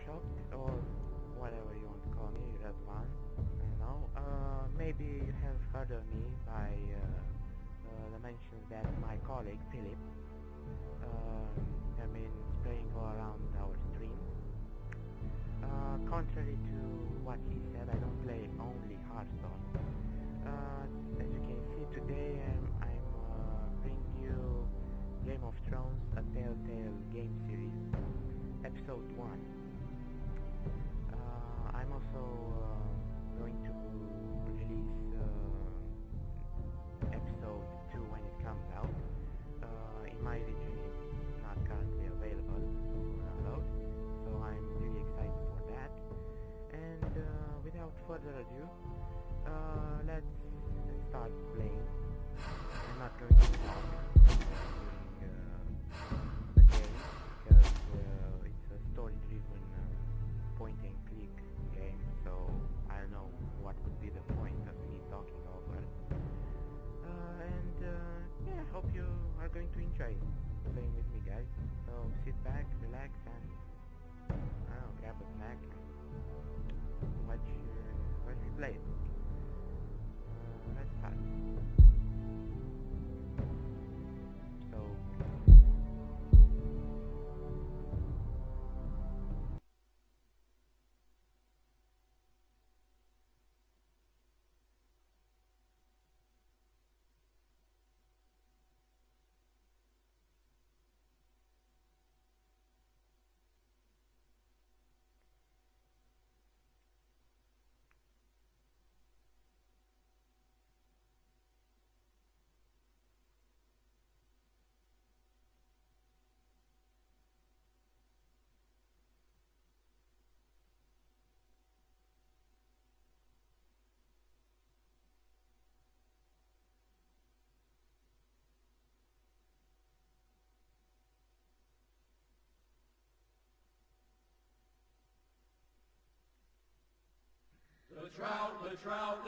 shocked, or whatever you want to call me, Radman. I don't know. Maybe you have heard of me by the mentions that my colleague Philip have been spraying all around our streams. Contrary to what he said, I don't play only Hearthstone. As you can see today, I'm bringing you Game of Thrones, a Telltale game series, Episode 1. I'm also going to release Episode 2 when it comes out. In my region it's not currently available for download, so I'm really excited for that. And without further ado, let's start playing. I'm not going to talk during the game because it's a story-driven point-and-click game, so I don't know what would be the point of me talking over. Yeah, hope you are going to enjoy playing with me, guys. So sit back, relax, and I don't know, grab a snack and watch me play it. Let's start. So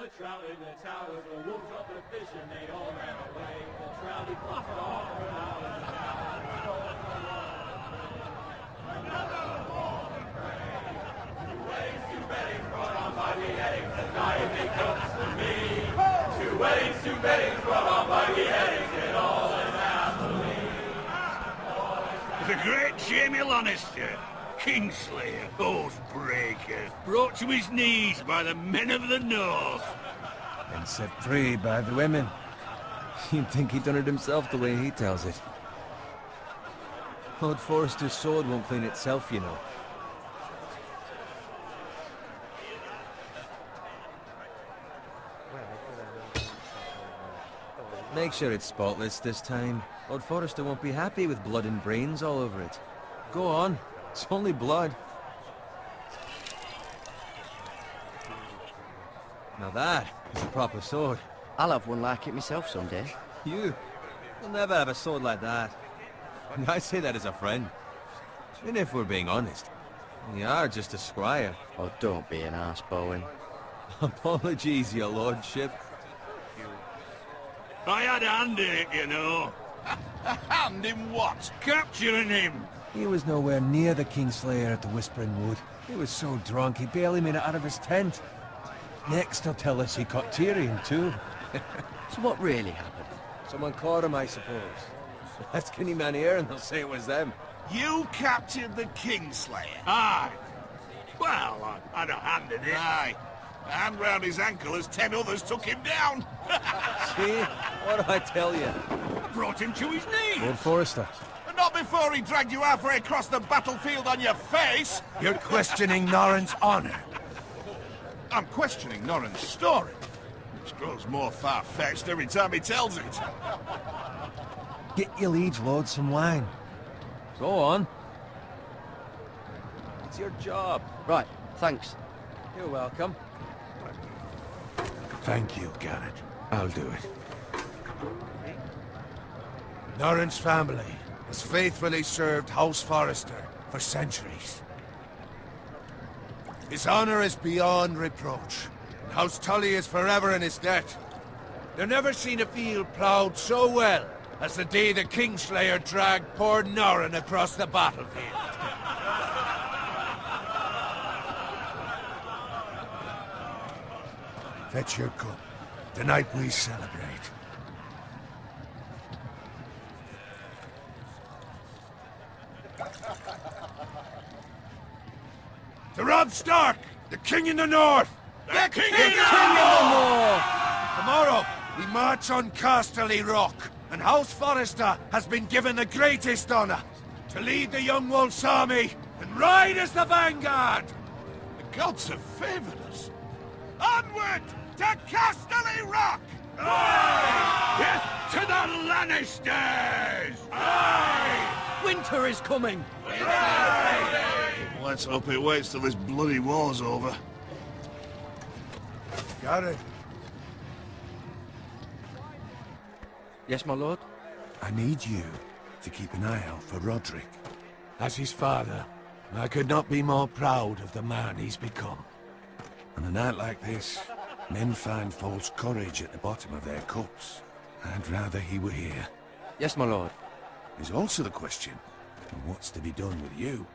The trout in the towers, the wolves of the fish, and they all ran away. The trout, he crossed the harbor, another war and prey. Two weddings brought on by beheadings, and now it comes to me. Two weddings brought on by beheadings, and all is happily. The great Jamie Lannister, Kingslayer, Oathbreaker, brought to his knees by the men of the North. And set free by the women. You'd think he'd done it himself the way he tells it. Lord Forrester's sword won't clean itself, you know. Make sure it's spotless this time. Lord Forrester won't be happy with blood and brains all over it. Go on. It's only blood. Now that is a proper sword. I'll have one like it myself someday. You'll never have a sword like that. And I say that as a friend. And if we're being honest, you are just a squire. Oh, don't be an arse, Bowen. Apologies, your lordship. I had a hand in it, you know. A hand in what? Capturing him. He was nowhere near the Kingslayer at the Whispering Wood. He was so drunk he barely made it out of his tent. Next he'll tell us he caught Tyrion too. So what really happened? Someone caught him, I suppose. Ask any man here and they'll say it was them. You captured the Kingslayer? Aye. Well, I had a hand in it. Aye. A hand round his ankle as 10 others took him down. See? What do I tell you? Brought him to his knees. Lord Forrester. And not before he dragged you halfway across the battlefield on your face. You're questioning Norrin's honor. I'm questioning Norrin's story, which grows more far-fetched every time he tells it. Get your liege lord some wine. Go on. It's your job. Right, thanks. You're welcome. Thank you, Garrett. I'll do it. Norrin's family has faithfully served House Forrester for centuries. His honor is beyond reproach, and House Tully is forever in his debt. They've never seen a field ploughed so well as the day the Kingslayer dragged poor Norrin across the battlefield. Fetch your cup. Tonight we celebrate. To Robb Stark, the King in the North! The King in in the North! Tomorrow, we march on Casterly Rock, and House Forrester has been given the greatest honor to lead the Young Wolf's army and ride as the vanguard! The gods have favored us. Onward to Casterly Rock! Death to the Lannisters! Winter is coming! Let's hope it waits till this bloody war's over. Garrett, Yes, my lord? I need you to keep an eye out for Roderick. As his father, I could not be more proud of the man he's become. On a night like this, men find false courage at the bottom of their cups. I'd rather he were here. Yes, my lord. There's also the question of what's to be done with you.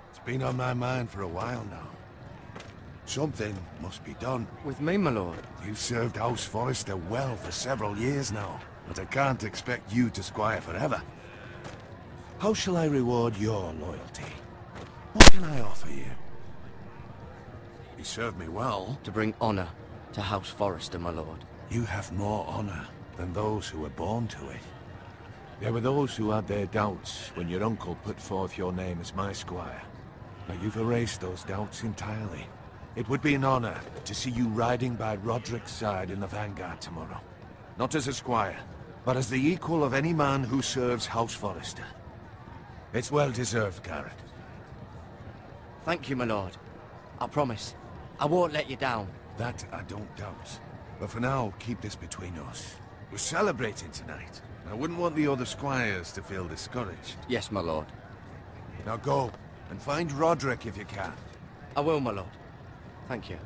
It's been on my mind for a while now. Something must be done. With me, my lord? You've served House Forrester well for several years now, but I can't expect you to squire forever. How shall I reward your loyalty? What can I offer you? You served me well. To bring honor to House Forrester, my lord. You have more honor than those who were born to it. There were those who had their doubts when your uncle put forth your name as my squire. But you've erased those doubts entirely. It would be an honor to see you riding by Roderick's side in the vanguard tomorrow. Not as a squire, but as the equal of any man who serves House Forrester. It's well deserved, Garrett. Thank you, my lord. I promise. I won't let you down. That I don't doubt. But for now, keep this between us. We're celebrating tonight. I wouldn't want the other squires to feel discouraged. Yes, my lord. Now go, and find Roderick if you can. I will, my lord. Thank you.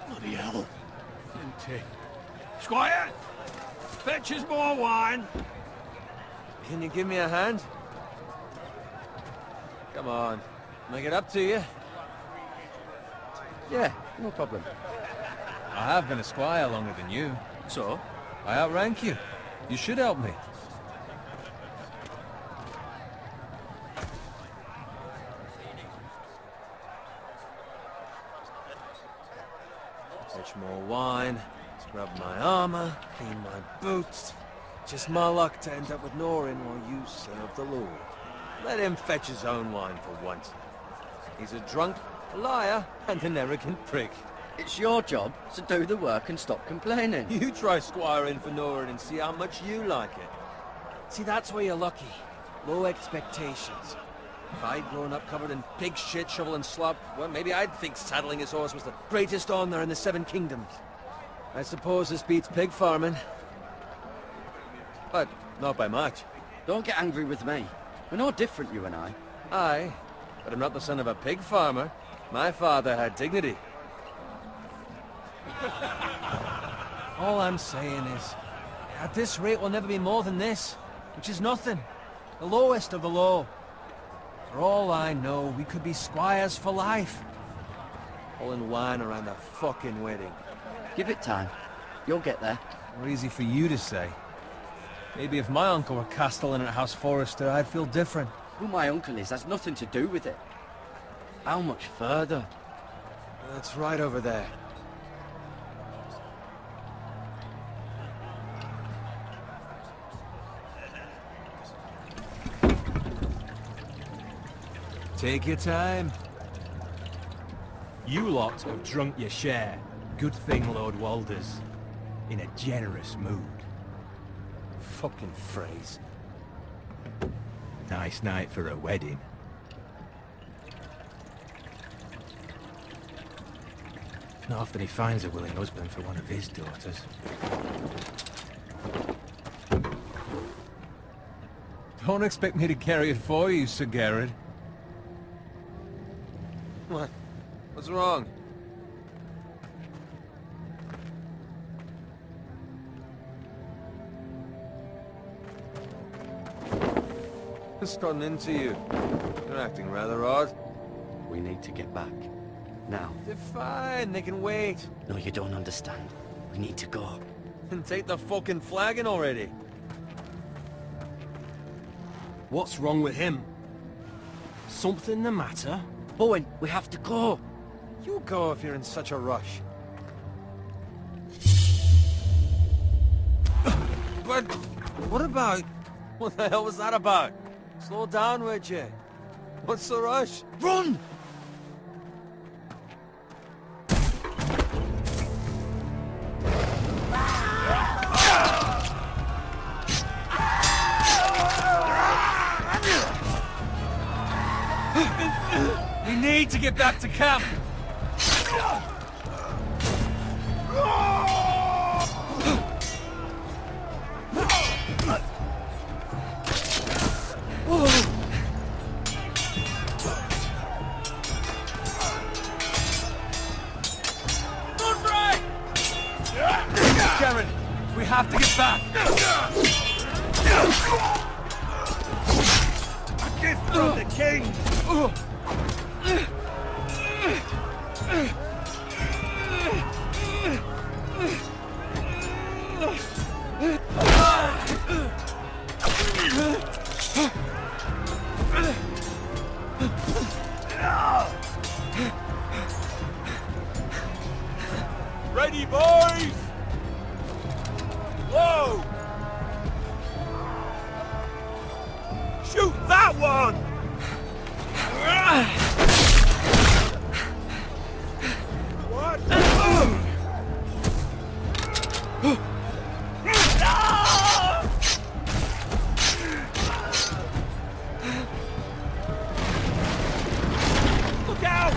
Bloody hell. Empty. Squire! Fetch us more wine! Can you give me a hand? Come on. Make it up to you. Yeah, no problem. I have been a squire longer than you. So? I outrank you. You should help me. Fetch more wine, scrub my armor, clean my boots. Just my luck to end up with Norin while you serve the Lord. Let him fetch his own wine for once. He's a drunk, a liar, and an arrogant prick. It's your job to do the work and stop complaining. You try squiring for Norin and see how much you like it. See, that's where you're lucky. Low expectations. If I'd grown up covered in pig shit, shovel and slop, well, maybe I'd think saddling his horse was the greatest honor in the Seven Kingdoms. I suppose this beats pig farming. But not by much. Don't get angry with me. We're no different, you and I. Aye, but I'm not the son of a pig farmer. My father had dignity. All I'm saying is, at this rate we'll never be more than this, which is nothing. The lowest of the low. For all I know, we could be squires for life. Pulling wine around the fucking wedding. Give it time. You'll get there. More easy for you to say. Maybe if my uncle were castellan at House Forrester, I'd feel different. Who my uncle is has nothing to do with it. How much further? That's right over there. Take your time. You lot have drunk your share. Good thing Lord Walder's in a generous mood. Fucking phrase. Nice night for a wedding. Not often he finds a willing husband for one of his daughters. Don't expect me to carry it for you, Sir Garrett. What? What's wrong? What's gotten into you? You're acting rather odd. We need to get back. Now. They're fine, they can wait. No, you don't understand. We need to go. And take the fucking flagon already. What's wrong with him? Something the matter? Owen, we have to go. You go if you're in such a rush. But what about... What the hell was that about? Slow down, would you? What's the rush? Run! We need to get back to camp! Cameron, we have to get back! A gift from the king! Ready, boys! Whoa! Shoot that one! What? Look out!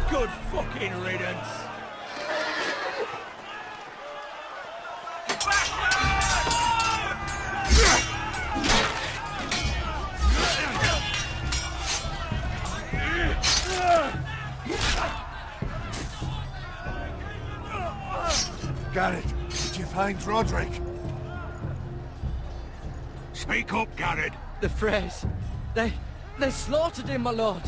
Good fucking riddance! Garrett, did you find Roderick? Speak up, Garrett. The Freys. They slaughtered him, my lord.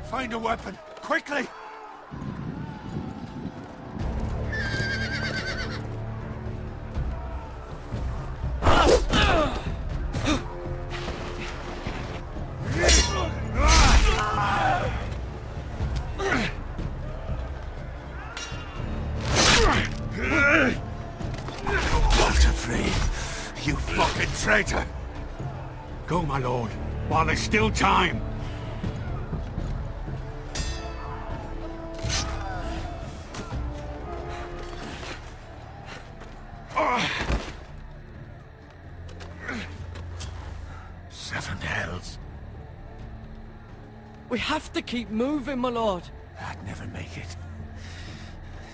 Find a weapon, quickly! Walter Free, you fucking traitor! Go, my lord, while there's still time. Seven hells. We have to keep moving, my lord. I'd never make it.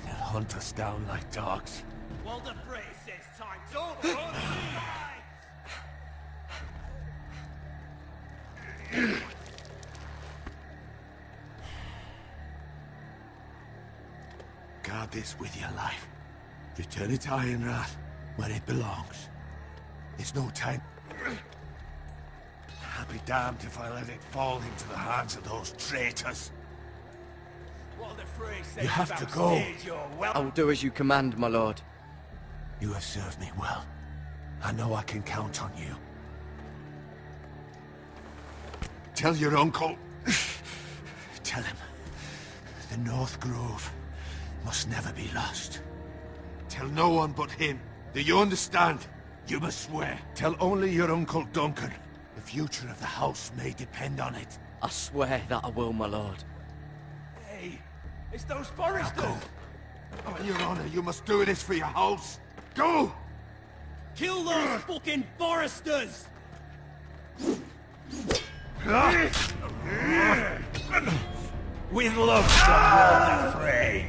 They'll hunt us down like dogs. Walter Frey says time. Don't run! Guard this with your life. Return it to Ironrath, where it belongs. There's no time. I'll be damned if I let it fall into the hands of those traitors. Walter Frey says You have to go. you're well. I will do as you command, my lord. You have served me well. I know I can count on you. Tell your uncle. Tell him, the North Grove must never be lost. Tell no one but him. Do you understand? You must swear. Tell only your Uncle Duncan. The future of the house may depend on it. I swear that I will, my lord. Hey, it's those foresters! On your honor, you must do this for your house. Go! Kill those fucking foresters! With love, son, Walter Frey.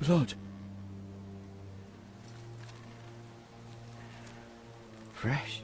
Blood. Fresh.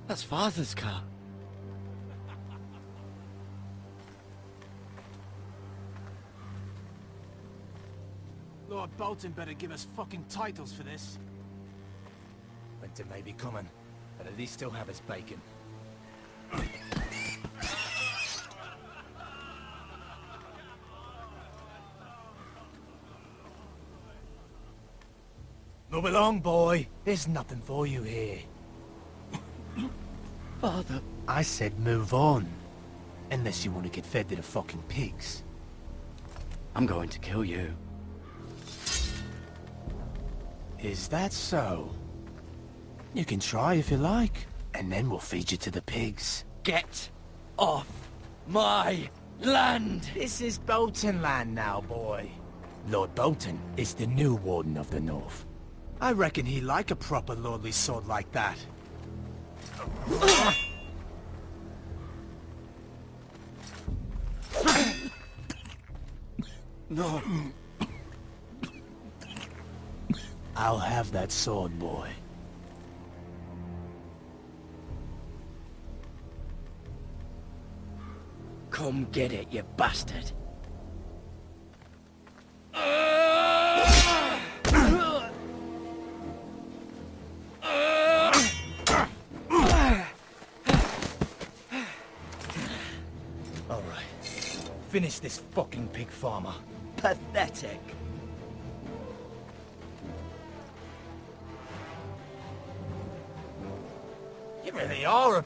That's Father's car. Lord Bolton better give us fucking titles for this. Winter may be coming, but at least he'll have his bacon. Move along, boy. There's nothing for you here. Father. I said move on. Unless you want to get fed to the fucking pigs. I'm going to kill you. Is that so? You can try if you like, and then we'll feed you to the pigs. Get off my land! This is Bolton land now, boy. Lord Bolton is the new Warden of the North. I reckon he like a proper lordly sword like that. No. I'll have that sword, boy. Come get it, you bastard. finish this fucking pig farmer. Pathetic. You really are a...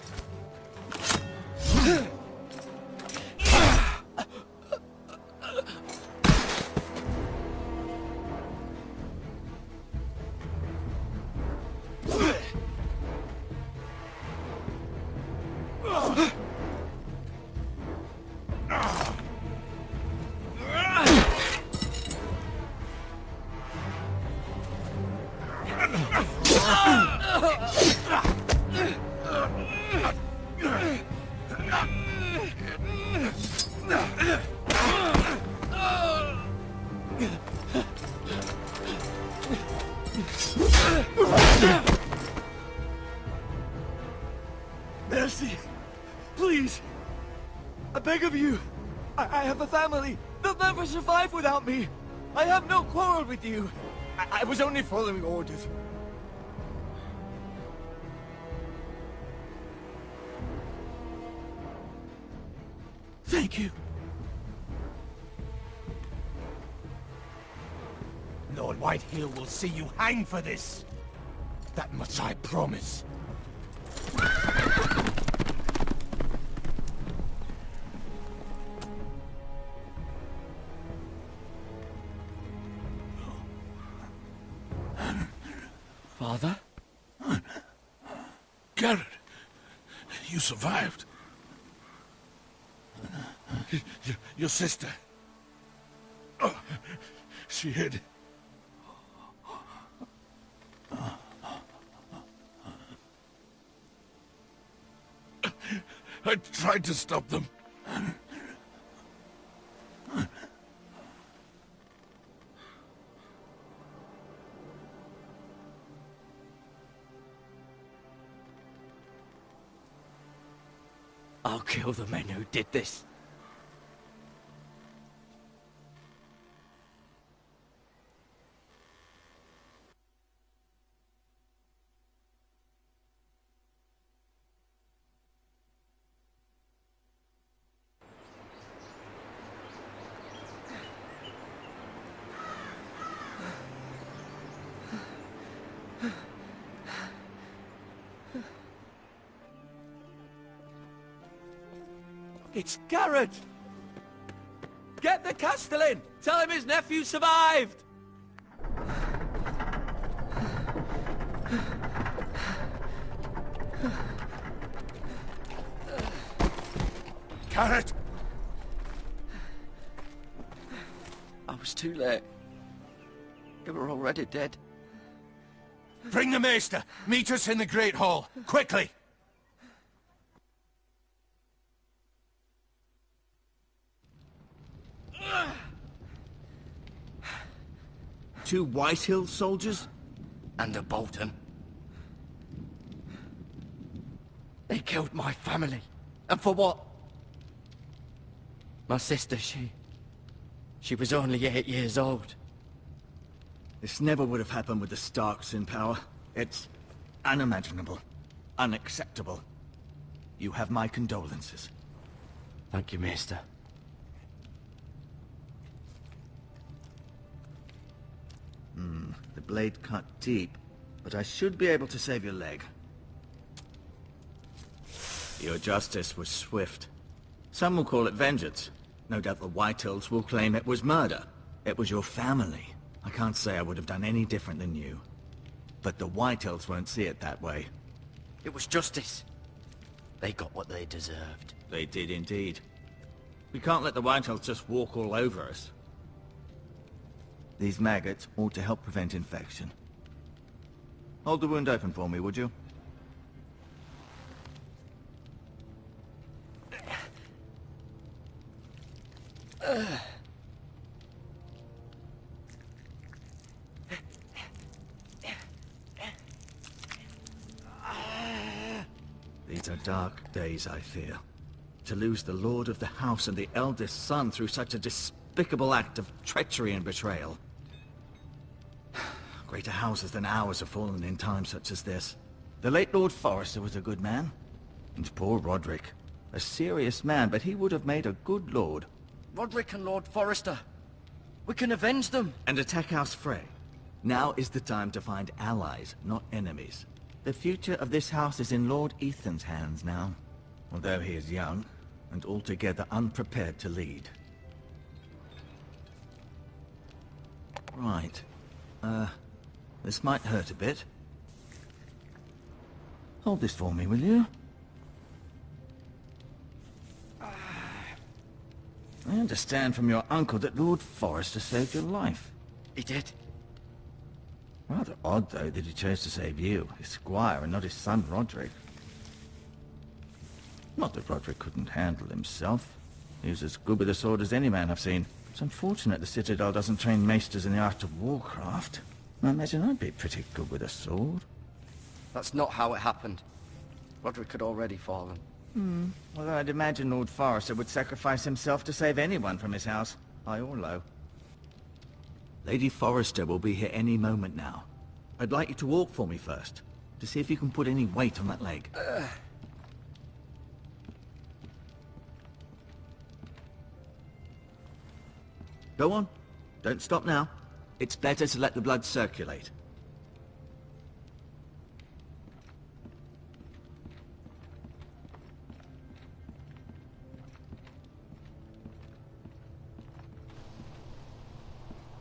Mercy! Please! I beg of you! I have a family! They'll never survive without me! I have no quarrel with you! I was only following orders. Thank you. Lord Whitehill will see you hang for this. That much I promise. Father? Garrett, you survived. Your sister. Oh, she hid. I tried to stop them. I'll kill the men who did this. It's Garrett! Get the Castellan! Tell him his nephew survived! Garrett! I was too late. They were already dead. Bring the maester! Meet us in the Great Hall! Quickly! Two Whitehill soldiers? And a Bolton. They killed my family. And for what? My sister, she was only 8 years old. This never would have happened with the Starks in power. It's unimaginable. Unacceptable. You have my condolences. Thank you, Maester. The blade cut deep, but I should be able to save your leg. Your justice was swift. Some will call it vengeance. No doubt the Whitehills will claim it was murder. It was your family. I can't say I would have done any different than you. But the Whitehills won't see it that way. It was justice. They got what they deserved. They did indeed. We can't let the Whitehills just walk all over us. These maggots ought to help prevent infection. Hold the wound open for me, would you? These are dark days, I fear. To lose the lord of the house and the eldest son through such a despicable act of treachery and betrayal. Greater houses than ours have fallen in times such as this. The late Lord Forrester was a good man. And poor Roderick. A serious man, but he would have made a good lord. Roderick and Lord Forrester. We can avenge them. And attack House Frey. Now is the time to find allies, not enemies. The future of this house is in Lord Ethan's hands now. Although he is young, and altogether unprepared to lead. Right. This might hurt a bit. Hold this for me, will you? I understand from your uncle that Lord Forrester saved your life. He did. Rather odd, though, that he chose to save you, his squire, and not his son Roderick. Not that Roderick couldn't handle himself. He was as good with a sword as any man I've seen. It's unfortunate the Citadel doesn't train maesters in the art of warcraft. I imagine I'd be pretty good with a sword. That's not how it happened. Roderick had already fallen. Well, I'd imagine Lord Forrester would sacrifice himself to save anyone from his house, high or low. Lady Forrester will be here any moment now. I'd like you to walk for me first, to see if you can put any weight on that leg. Go on. Don't stop now. It's better to let the blood circulate.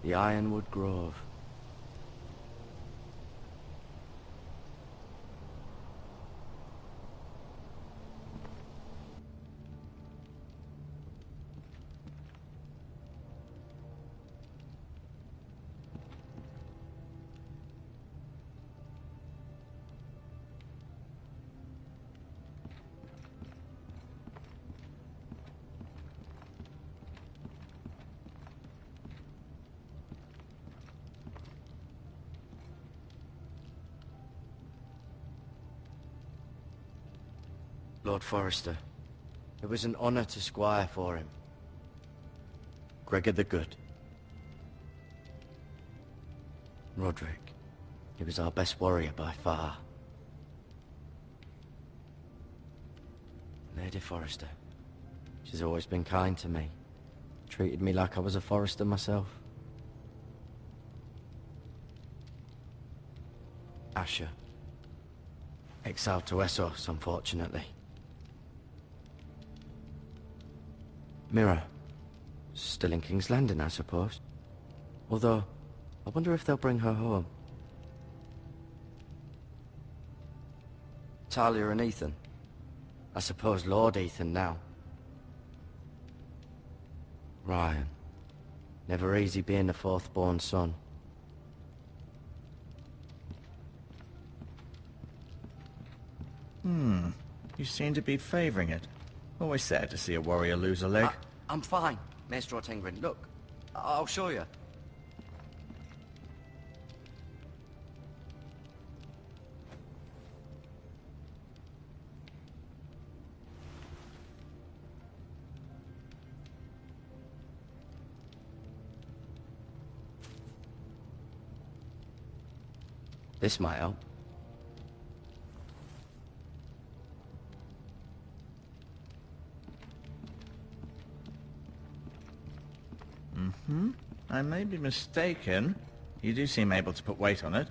The Ironwood Grove. Lord Forrester. It was an honor to squire for him. Gregor the Good. Roderick. He was our best warrior by far. Lady Forrester. She's always been kind to me. Treated me like I was a Forrester myself. Asher. Exiled to Essos, unfortunately. Mira. Still in King's Landing, I suppose. Although, I wonder if they'll bring her home. Talia and Ethan. I suppose Lord Ethan now. Ryan. Never easy being the fourth-born son. You seem to be favouring it. Always sad to see a warrior lose a leg. I'm fine, Maester Ortengrin. Look, I'll show you. This might help. I may be mistaken. You do seem able to put weight on it.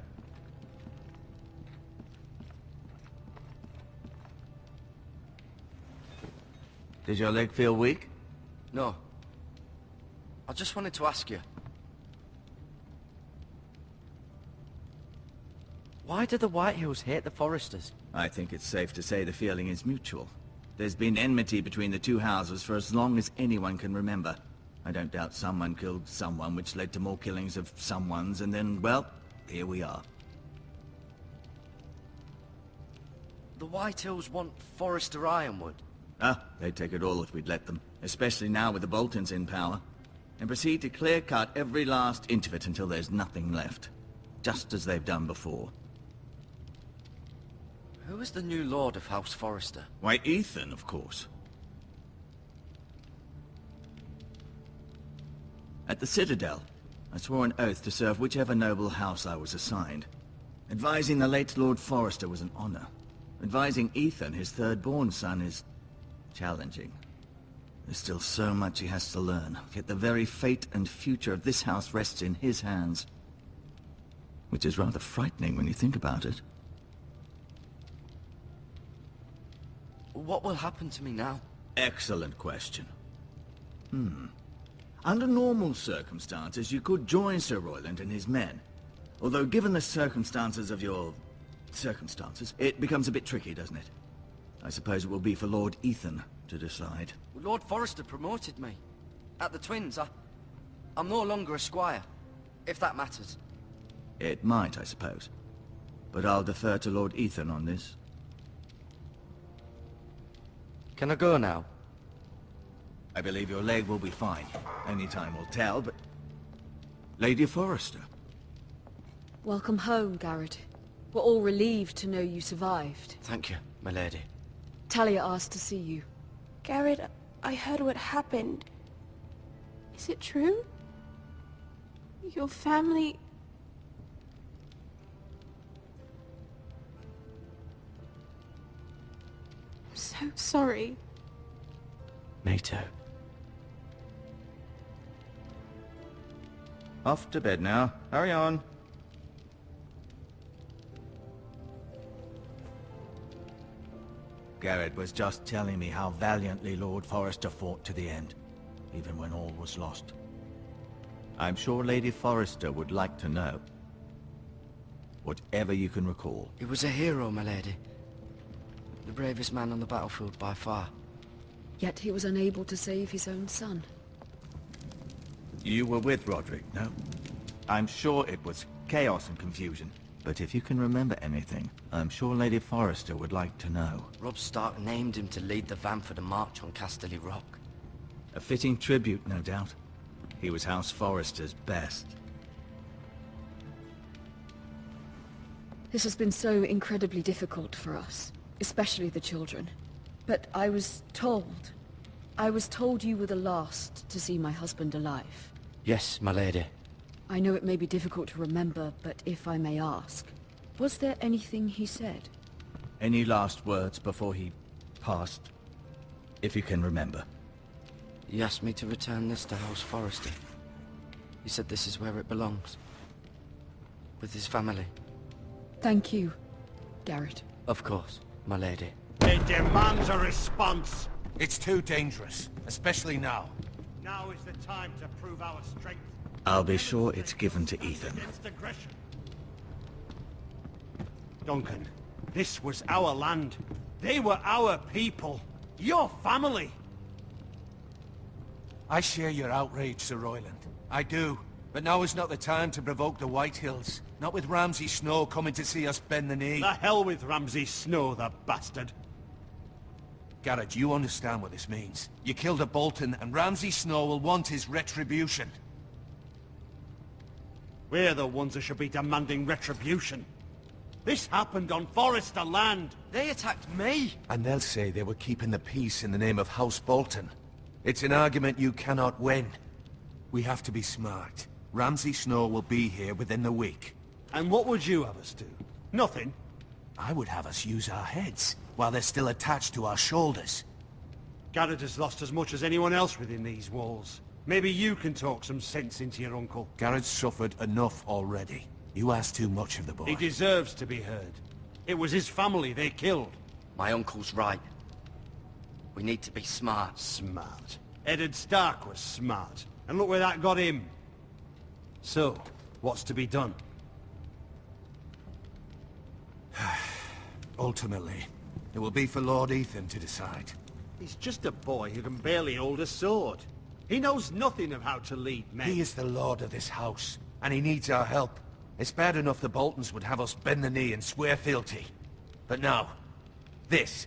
Did your leg feel weak? No. I just wanted to ask you. Why do the Whitehills hate the Forresters? I think it's safe to say the feeling is mutual. There's been enmity between the two houses for as long as anyone can remember. I don't doubt someone killed someone, which led to more killings of someones, and then, well, here we are. The Whitehills want Forrester Ironwood. They'd take it all if we'd let them, especially now with the Boltons in power, and proceed to clear-cut every last inch of it until there's nothing left, just as they've done before. Who is the new Lord of House Forrester? Why, Ethan, of course. At the Citadel, I swore an oath to serve whichever noble house I was assigned. Advising the late Lord Forrester was an honor. Advising Ethan, his third-born son, is challenging. There's still so much he has to learn, yet the very fate and future of this house rests in his hands. Which is rather frightening when you think about it. What will happen to me now? Excellent question. Under normal circumstances, you could join Sir Royland and his men. Although given the circumstances of your... circumstances, it becomes a bit tricky, doesn't it? I suppose it will be for Lord Ethan to decide. Lord Forrester promoted me. At the Twins, I'm no longer a squire, if that matters. It might, I suppose. But I'll defer to Lord Ethan on this. Can I go now? I believe your leg will be fine. Only time will tell, but... Lady Forrester. Welcome home, Garrett. We're all relieved to know you survived. Thank you, my lady. Talia asked to see you. Garrett, I heard what happened. Is it true? Your family... I'm so sorry. Me too. Off to bed now. Hurry on. Garrett was just telling me how valiantly Lord Forrester fought to the end, even when all was lost. I'm sure Lady Forrester would like to know. Whatever you can recall. He was a hero, my lady. The bravest man on the battlefield by far. Yet he was unable to save his own son. You were with Roderick, no? I'm sure it was chaos and confusion. But if you can remember anything, I'm sure Lady Forrester would like to know. Robb Stark named him to lead the van for the march on Casterly Rock. A fitting tribute, no doubt. He was House Forrester's best. This has been so incredibly difficult for us, especially the children. But I was told you were the last to see my husband alive. Yes, my lady. I know it may be difficult to remember, but if I may ask, was there anything he said? Any last words before he passed? If you can remember. He asked me to return this to House Forrester. He said this is where it belongs. With his family. Thank you, Garrett. Of course, my lady. It demands a response. It's too dangerous, especially now. Now is the time to prove our strength. I'll be sure it's given to Ethan. Against aggression. Duncan, this was our land. They were our people. Your family. I share your outrage, Sir Royland. I do. But now is not the time to provoke the Whitehills. Not with Ramsay Snow coming to see us bend the knee. The hell with Ramsay Snow, the bastard. Garrett, you understand what this means. You killed a Bolton, and Ramsay Snow will want his retribution. We're the ones who should be demanding retribution. This happened on Forrester land. They attacked me! And they'll say they were keeping the peace in the name of House Bolton. It's an argument you cannot win. We have to be smart. Ramsay Snow will be here within the week. And what would you have us do? Nothing. I would have us use our heads, while they're still attached to our shoulders. Garrett has lost as much as anyone else within these walls. Maybe you can talk some sense into your uncle. Garrett's suffered enough already. You ask too much of the boy. He deserves to be heard. It was his family they killed. My uncle's right. We need to be smart. Smart. Eddard Stark was smart. And look where that got him. So, what's to be done? Ultimately, it will be for Lord Ethan to decide. He's just a boy who can barely hold a sword. He knows nothing of how to lead men. He is the lord of this house, and he needs our help. It's bad enough the Boltons would have us bend the knee and swear fealty. But now, this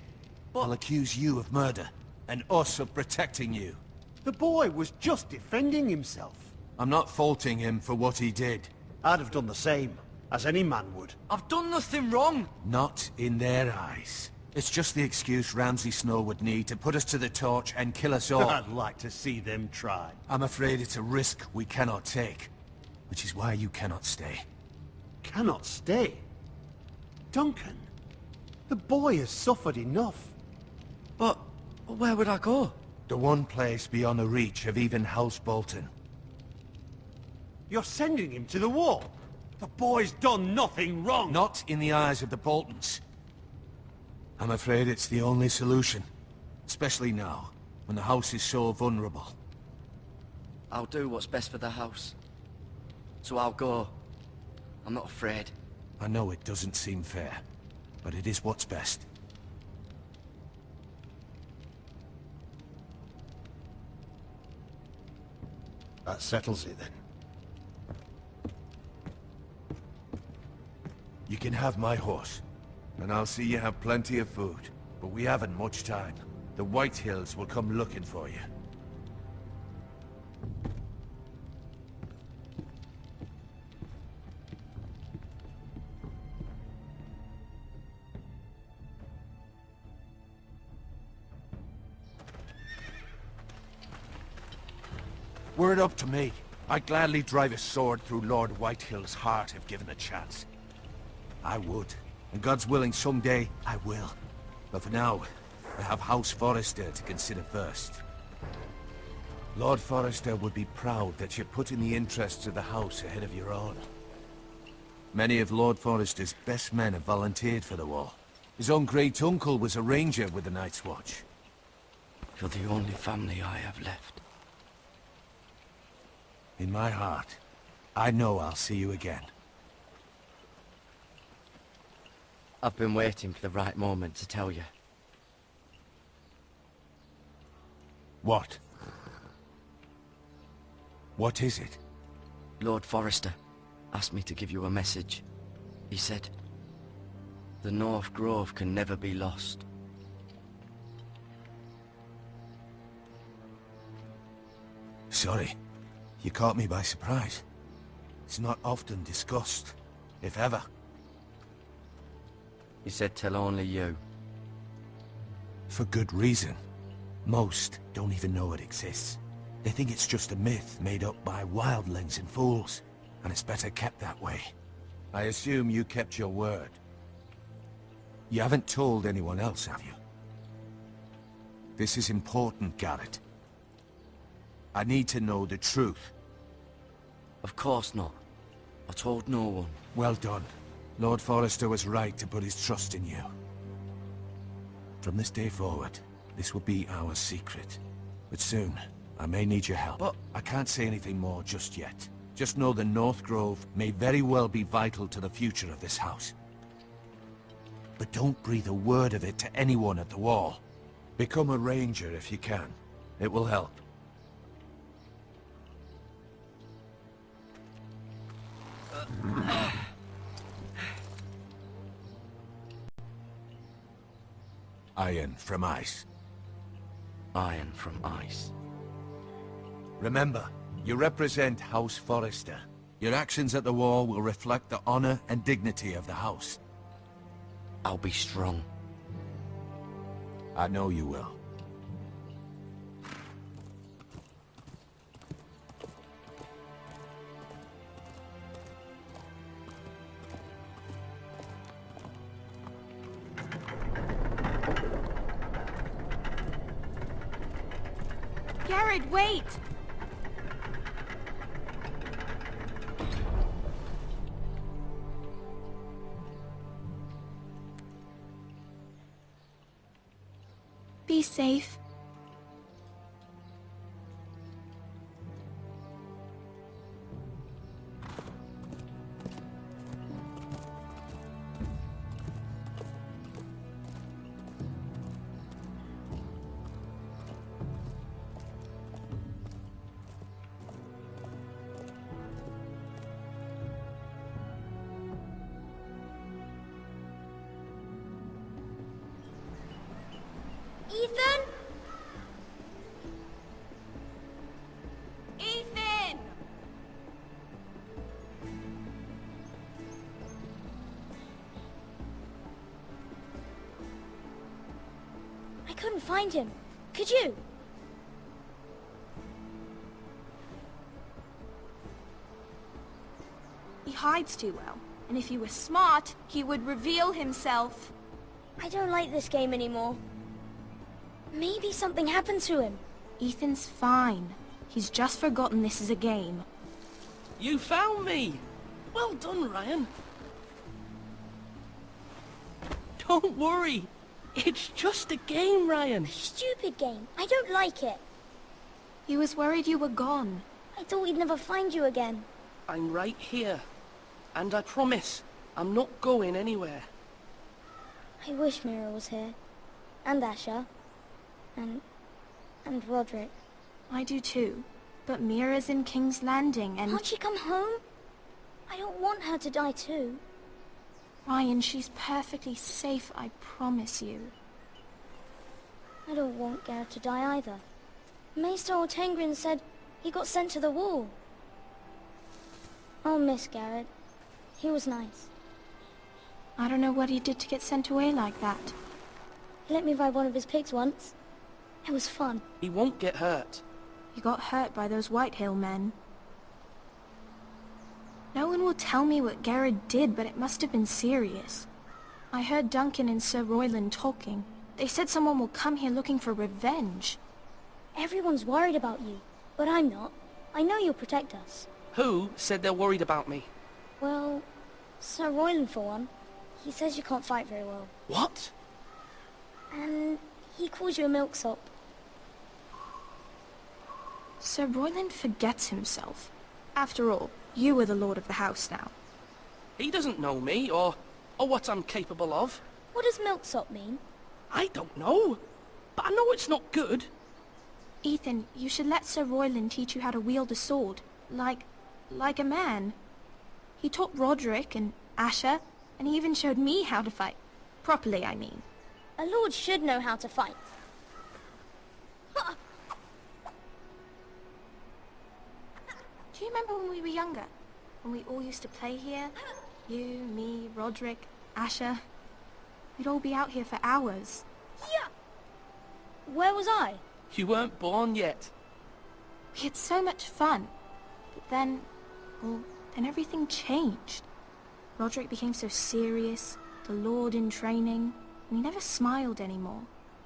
will accuse you of murder, and us of protecting you. The boy was just defending himself. I'm not faulting him for what he did. I'd have done the same, as any man would. I've done nothing wrong! Not in their eyes. It's just the excuse Ramsay Snow would need to put us to the torch and kill us all. I'd like to see them try. I'm afraid it's a risk we cannot take, which is why you cannot stay. Cannot stay? Duncan, the boy has suffered enough. But where would I go? The one place beyond the reach of even House Bolton. You're sending him to the war? The boy's done nothing wrong! Not in the eyes of the Boltons. I'm afraid it's the only solution. Especially now, when the house is so vulnerable. I'll do what's best for the house. So I'll go. I'm not afraid. I know it doesn't seem fair, but it is what's best. That settles it then. You can have my horse, and I'll see you have plenty of food. But we haven't much time. The White Hills will come looking for you. Were it up to me, I'd gladly drive a sword through Lord Whitehill's heart if given a chance. I would, and God's willing someday I will. But for now, I have House Forrester to consider first. Lord Forrester would be proud that you're putting the interests of the house ahead of your own. Many of Lord Forrester's best men have volunteered for the war. His own great-uncle was a ranger with the Night's Watch. You're the only family I have left. In my heart, I know I'll see you again. I've been waiting for the right moment to tell you. What? What is it? Lord Forrester asked me to give you a message. He said, the North Grove can never be lost. Sorry. You caught me by surprise. It's not often discussed, if ever. He said tell only you. For good reason. Most don't even know it exists. They think it's just a myth made up by wildlings and fools, and it's better kept that way. I assume you kept your word. You haven't told anyone else, have you? This is important, Garrett. I need to know the truth. Of course not. I told no one. Well done. Lord Forrester was right to put his trust in you. From this day forward, this will be our secret. But soon, I may need your help. But I can't say anything more just yet. Just know the North Grove may very well be vital to the future of this house. But don't breathe a word of it to anyone at the wall. Become a ranger if you can. It will help. Iron from ice. Iron from ice. Remember, you represent House Forrester. Your actions at the war will reflect the honor and dignity of the house. I'll be strong. I know you will. Garrett, wait! Be safe. Ethan? Ethan! I couldn't find him. Could you? He hides too well, and if he was smart, he would reveal himself. I don't like this game anymore. Maybe something happened to him. Ethan's fine. He's just forgotten this is a game. You found me! Well done, Ryan. Don't worry. It's just a game, Ryan. Stupid game. I don't like it. He was worried you were gone. I thought we'd never find you again. I'm right here. And I promise, I'm not going anywhere. I wish Mira was here. And Asher. And Roderick. I do too. But Mira's in King's Landing and... Can't she come home? I don't want her to die too. Ryan, she's perfectly safe, I promise you. I don't want Garrett to die either. Maester Ortengrin said he got sent to the wall. I'll miss Garrett. He was nice. I don't know what he did to get sent away like that. He let me ride one of his pigs once. It was fun. He won't get hurt. You got hurt by those Whitehill men. No one will tell me what Garrett did, but it must have been serious. I heard Duncan and Sir Royland talking. They said someone will come here looking for revenge. Everyone's worried about you, but I'm not. I know you'll protect us. Who said they're worried about me? Well, Sir Royland for one. He says you can't fight very well. What? And he calls you a milksop. Sir Royland forgets himself. After all, you are the lord of the house now. He doesn't know me, or what I'm capable of. What does milksop mean? I don't know, but I know it's not good. Ethan, you should let Sir Royland teach you how to wield a sword, like a man. He taught Roderick and Asher, and he even showed me how to fight. Properly, I mean. A lord should know how to fight. Do you remember when we were younger? When we all used to play here? You, me, Roderick, Asher. We'd all be out here for hours. Yeah! Where was I? You weren't born yet. We had so much fun. But then, then everything changed. Roderick became so serious, the Lord in training, and he never smiled anymore.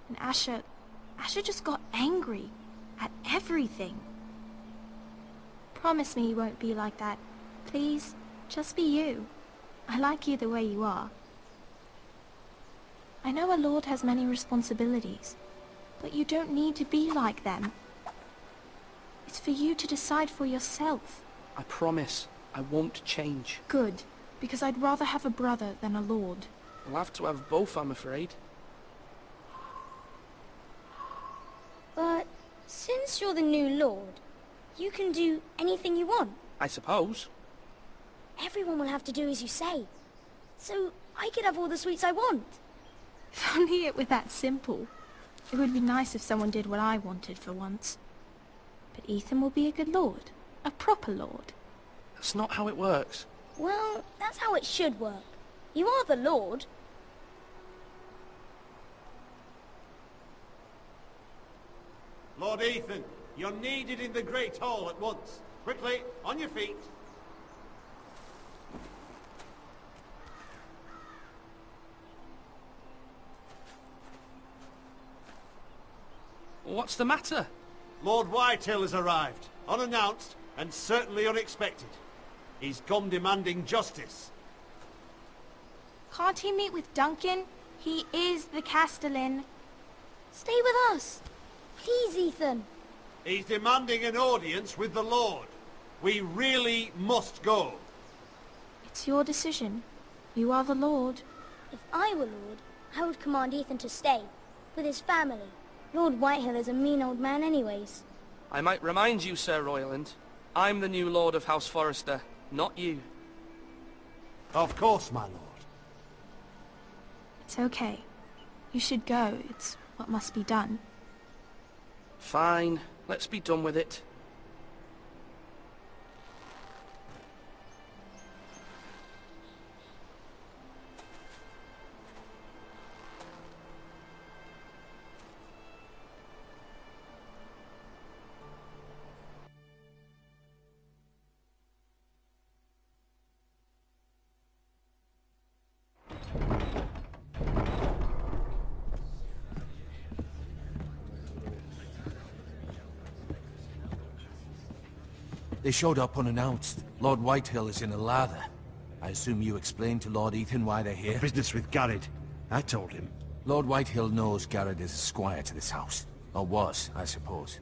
And Asher just got angry at everything. Promise me you won't be like that. Please, just be you. I like you the way you are. I know a lord has many responsibilities, but you don't need to be like them. It's for you to decide for yourself. I promise, I won't change. Good, because I'd rather have a brother than a lord. I'll have to have both, I'm afraid. But since you're the new lord, you can do anything you want. I suppose. Everyone will have to do as you say. So I could have all the sweets I want. If only it were that simple. It would be nice if someone did what I wanted for once. But Ethan will be a good lord. A proper lord. That's not how it works. Well, that's how it should work. You are the lord. Lord Ethan, you're needed in the Great Hall at once. Quickly, on your feet. What's the matter? Lord Whitehill has arrived, unannounced and certainly unexpected. He's come demanding justice. Can't he meet with Duncan? He is the Castellan. Stay with us. Please, Ethan. He's demanding an audience with the Lord. We really must go. It's your decision. You are the lord. If I were lord, I would command Ethan to stay, with his family. Lord Whitehill is a mean old man anyways. I might remind you, Sir Royland, I'm the new Lord of House Forrester, not you. Of course, my lord. It's okay. You should go. It's what must be done. Fine. Let's be done with it. They showed up unannounced. Lord Whitehill is in a lather. I assume you explained to Lord Ethan why they're here? Business with Garrett. I told him. Lord Whitehill knows Garrett is a squire to this house. Or was, I suppose.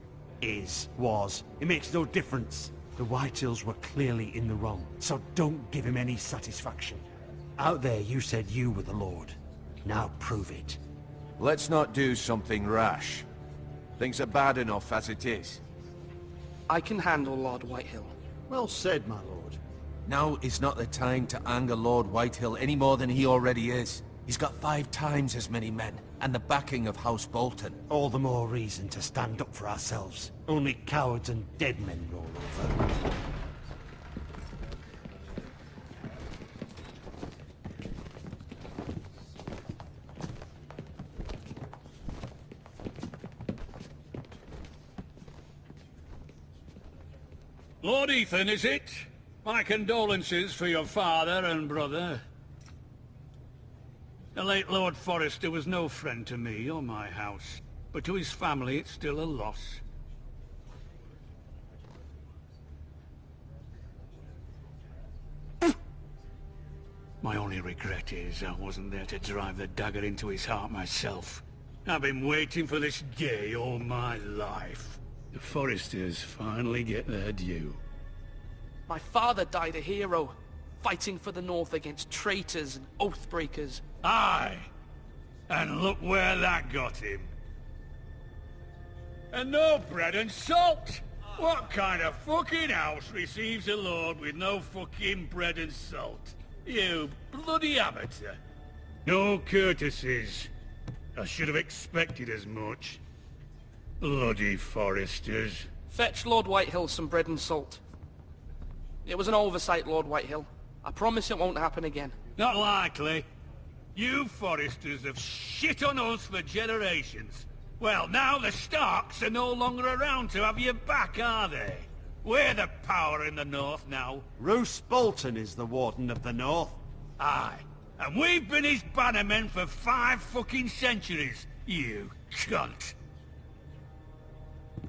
Was. It makes no difference. The Whitehills were clearly in the wrong, so don't give him any satisfaction. Out there you said you were the Lord. Now prove it. Let's not do something rash. Things are bad enough as it is. I can handle Lord Whitehill. Well said, my lord. Now is not the time to anger Lord Whitehill any more than he already is. He's got 5 times as many men, and the backing of House Bolton. All the more reason to stand up for ourselves. Only cowards and dead men roll over. Lord Ethan, is it? My condolences for your father and brother. The late Lord Forrester was no friend to me or my house, but to his family it's still a loss. My only regret is I wasn't there to drive the dagger into his heart myself. I've been waiting for this day all my life. The Forresters finally get their due. My father died a hero, fighting for the North against traitors and oath-breakers. Aye! And look where that got him. And no bread and salt! What kind of fucking house receives a lord with no fucking bread and salt? You bloody amateur. No courtesies. I should have expected as much. Bloody Forresters. Fetch Lord Whitehill some bread and salt. It was an oversight, Lord Whitehill. I promise it won't happen again. Not likely. You Forresters have shit on us for generations. Well, now the Starks are no longer around to have your back, are they? We're the power in the North now. Roose Bolton is the Warden of the North. Aye. And we've been his bannermen for 5 fucking centuries, you cunt.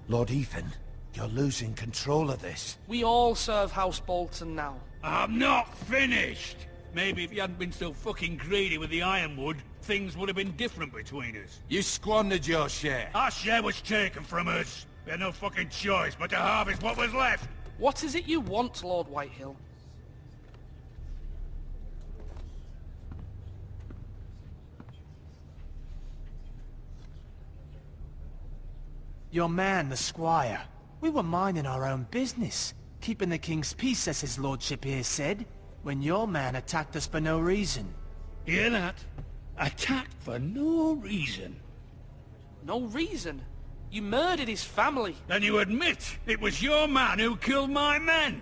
Lord Ethan, you're losing control of this. We all serve House Bolton now. I'm not finished! Maybe if you hadn't been so fucking greedy with the ironwood, things would have been different between us. You squandered your share. Our share was taken from us. We had no fucking choice but to harvest what was left. What is it you want, Lord Whitehill? Your man, the squire. We were minding our own business, keeping the king's peace, as his lordship here said, when your man attacked us for no reason. Hear that? Attacked for no reason. No reason? You murdered his family. Then you admit it was your man who killed my men?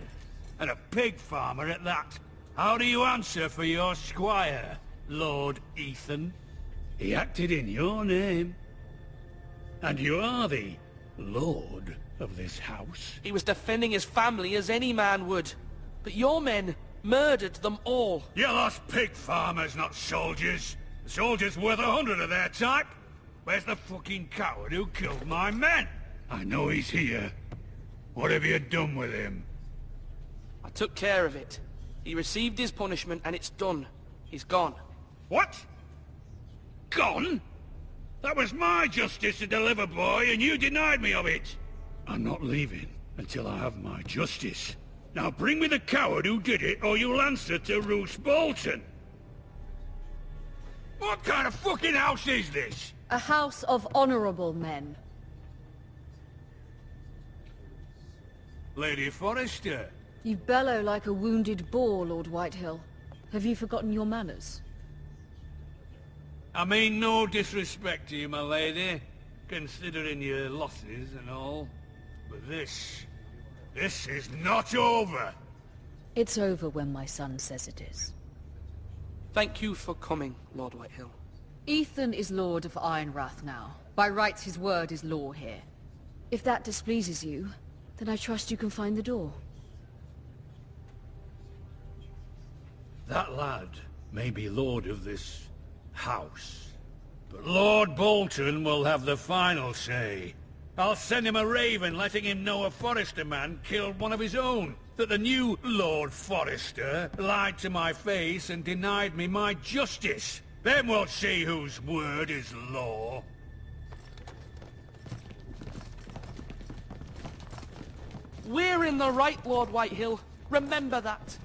And a pig farmer at that. How do you answer for your squire, Lord Ethan? He acted in your name. And you are the lord of this house. He was defending his family as any man would. But your men murdered them all. You lost pig farmers, not soldiers. The soldiers worth 100 of their type. Where's the fucking coward who killed my men? I know he's here. What have you done with him? I took care of it. He received his punishment and it's done. He's gone. What? Gone? That was my justice to deliver, boy, and you denied me of it. I'm not leaving until I have my justice. Now bring me the coward who did it, or you'll answer to Roose Bolton. What kind of fucking house is this? A house of honorable men. Lady Forrester. You bellow like a wounded boar, Lord Whitehill. Have you forgotten your manners? I mean no disrespect to you, my lady, considering your losses and all. But this is not over. It's over when my son says it is. Thank you for coming, Lord Whitehill. Ethan is Lord of Ironrath now. By rights his word is law here. If that displeases you, then I trust you can find the door. That lad may be lord of this house, but Lord Bolton will have the final say. I'll send him a raven letting him know a Forrester man killed one of his own. That the new Lord Forrester lied to my face and denied me my justice. Then we'll see whose word is law. We're in the right, Lord Whitehill. Remember that.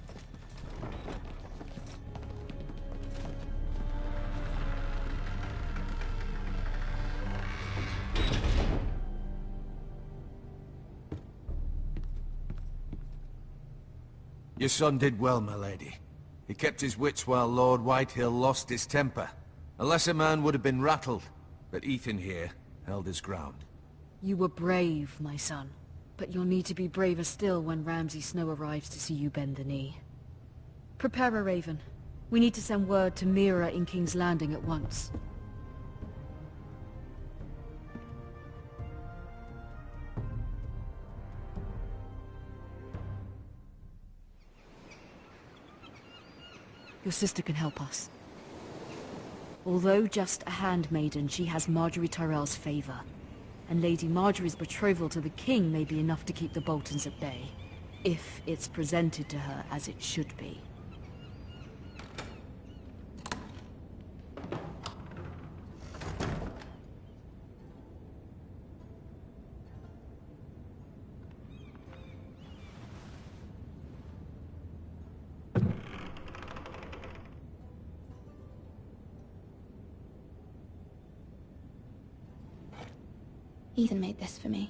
Your son did well, my lady. He kept his wits while Lord Whitehill lost his temper. A lesser man would have been rattled, but Ethan here held his ground. You were brave, my son. But you'll need to be braver still when Ramsay Snow arrives to see you bend the knee. Prepare a raven. We need to send word to Mira in King's Landing at once. Your sister can help us. Although just a handmaiden, she has Marjorie Tyrell's favor. And Lady Marjorie's betrothal to the king may be enough to keep the Boltons at bay, if it's presented to her as it should be. Ethan made this for me.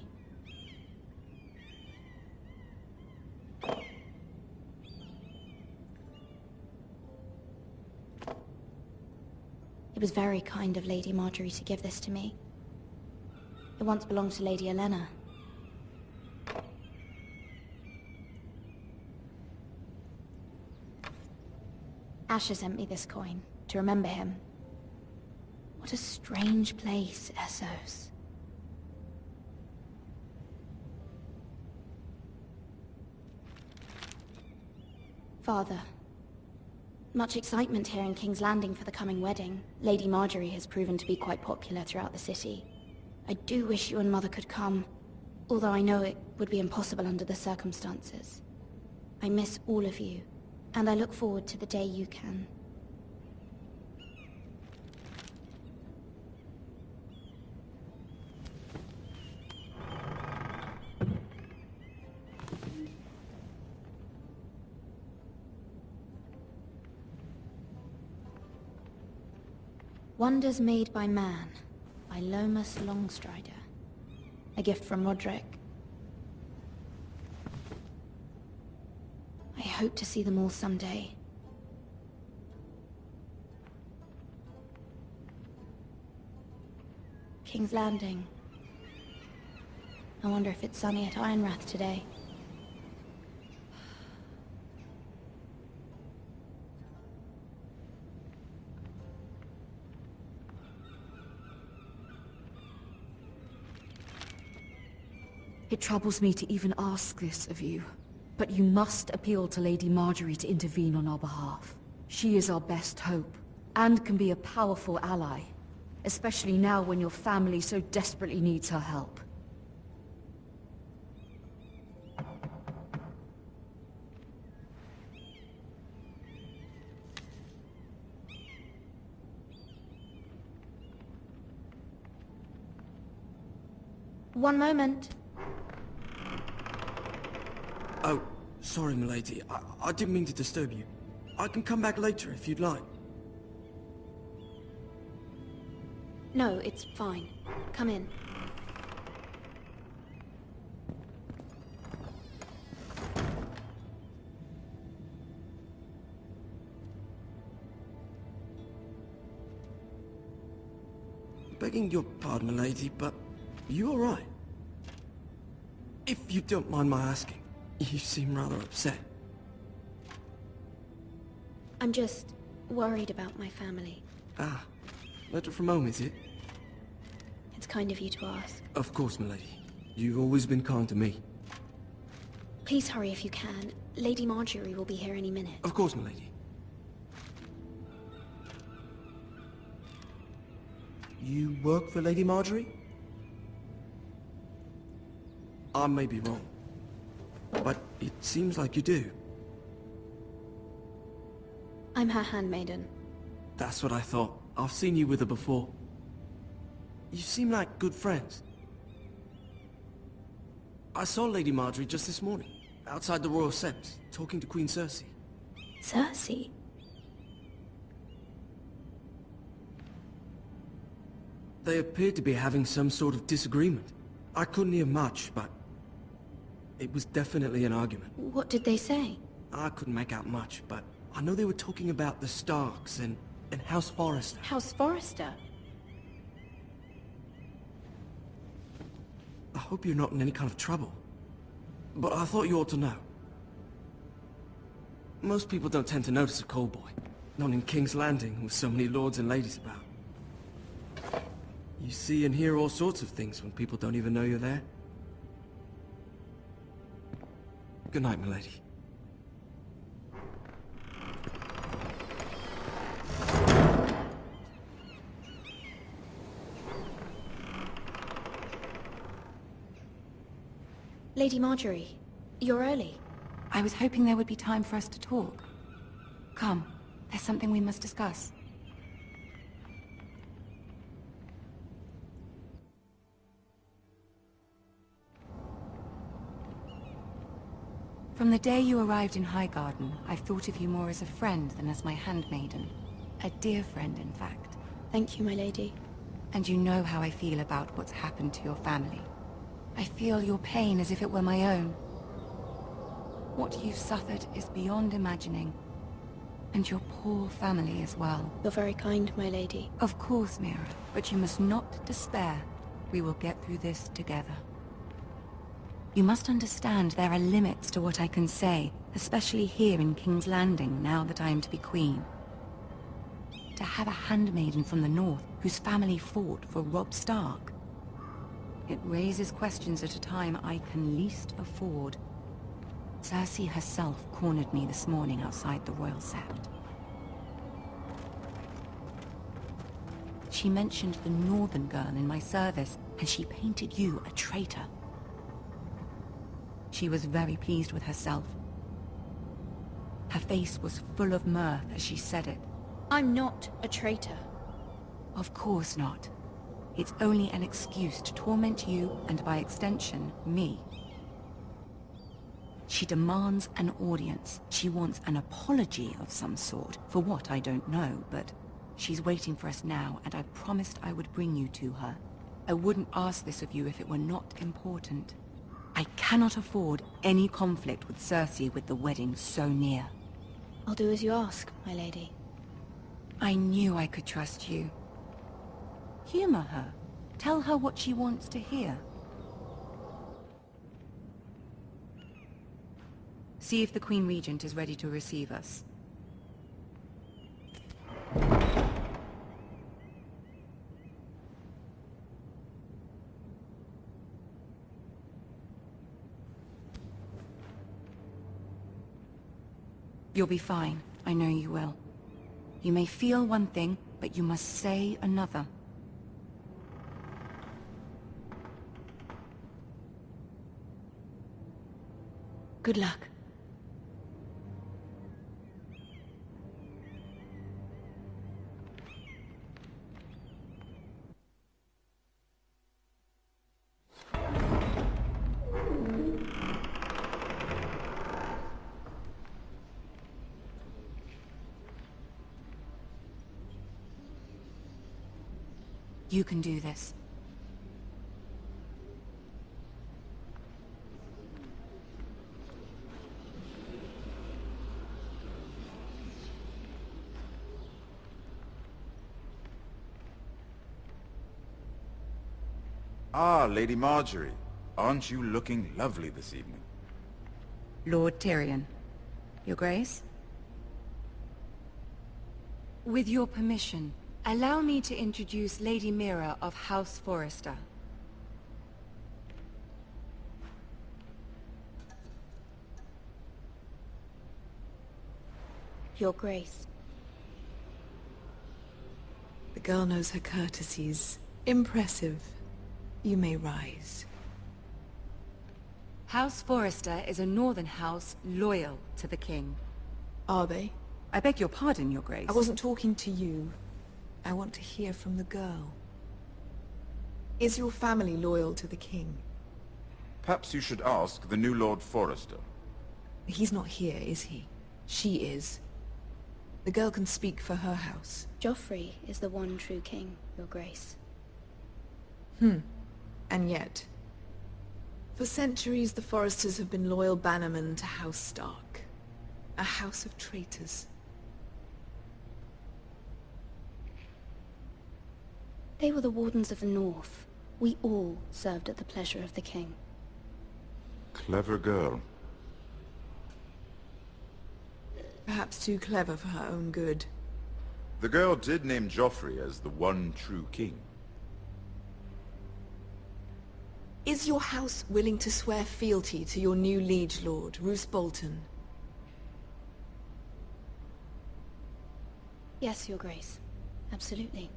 It was very kind of Lady Marjorie to give this to me. It once belonged to Lady Elena. Asher sent me this coin to remember him. What a strange place, Essos. Father, much excitement here in King's Landing for the coming wedding. Lady Marjorie has proven to be quite popular throughout the city. I do wish you and Mother could come, although I know it would be impossible under the circumstances. I miss all of you, and I look forward to the day you can. Wonders Made by Man, by Lomas Longstrider. A gift from Roderick. I hope to see them all someday. King's Landing. I wonder if it's sunny at Ironrath today. It troubles me to even ask this of you, but you must appeal to Lady Marjorie to intervene on our behalf. She is our best hope, and can be a powerful ally, especially now when your family so desperately needs her help. One moment. Oh, sorry, milady. I didn't mean to disturb you. I can come back later if you'd like. No, it's fine. Come in. Begging your pardon, milady, but you all right? If you don't mind my asking, you seem rather upset. I'm just worried about my family. Ah, letter from home, is it? It's kind of you to ask. Of course, milady. You've always been kind to me. Please hurry if you can. Lady Marjorie will be here any minute. Of course, milady. You work for Lady Marjorie? I may be wrong, but it seems like you do. I'm her handmaiden. That's what I thought. I've seen you with her before. You seem like good friends. I saw Lady Marjorie just this morning, outside the Royal Sept, talking to Queen Cersei. Cersei? They appeared to be having some sort of disagreement. I couldn't hear much, but it was definitely an argument. What did they say? I couldn't make out much, but I know they were talking about the Starks and House Forrester. House Forrester? I hope you're not in any kind of trouble. But I thought you ought to know. Most people don't tend to notice a cold boy. Not in King's Landing, with so many lords and ladies about. You see and hear all sorts of things when people don't even know you're there. Good night, milady. Lady Marjorie, you're early. I was hoping there would be time for us to talk. Come, there's something we must discuss. From the day you arrived in Highgarden, I've thought of you more as a friend than as my handmaiden. A dear friend, in fact. Thank you, my lady. And you know how I feel about what's happened to your family. I feel your pain as if it were my own. What you've suffered is beyond imagining. And your poor family as well. You're very kind, my lady. Of course, Mira, but you must not despair. We will get through this together. You must understand there are limits to what I can say, especially here in King's Landing, now that I am to be queen. To have a handmaiden from the north whose family fought for Robb Stark. It raises questions at a time I can least afford. Cersei herself cornered me this morning outside the Royal Sept. She mentioned the northern girl in my service, and she painted you a traitor. She was very pleased with herself. Her face was full of mirth as she said it. I'm not a traitor. Of course not. It's only an excuse to torment you, and by extension, me. She demands an audience. She wants an apology of some sort. For what, I don't know, but she's waiting for us now, and I promised I would bring you to her. I wouldn't ask this of you if it were not important. I cannot afford any conflict with Cersei with the wedding so near. I'll do as you ask, my lady. I knew I could trust you. Humor her. Tell her what she wants to hear. See if the Queen Regent is ready to receive us. You'll be fine. I know you will. You may feel one thing, but you must say another. Good luck. You can do this. Ah, Lady Marjorie. Aren't you looking lovely this evening? Lord Tyrion. Your Grace? With your permission, allow me to introduce Lady Mira of House Forrester. Your Grace. The girl knows her courtesies. Impressive. You may rise. House Forrester is a northern house loyal to the king. Are they? I beg your pardon, Your Grace. I wasn't talking to you. I want to hear from the girl. Is your family loyal to the king? Perhaps you should ask the new Lord Forrester. He's not here, is he? She is. The girl can speak for her house. Joffrey is the one true king, Your Grace. And yet... For centuries, the Forresters have been loyal bannermen to House Stark. A house of traitors. They were the Wardens of the North. We all served at the pleasure of the king. Clever girl. Perhaps too clever for her own good. The girl did name Joffrey as the one true king. Is your house willing to swear fealty to your new liege lord, Roose Bolton? Yes, Your Grace. Absolutely.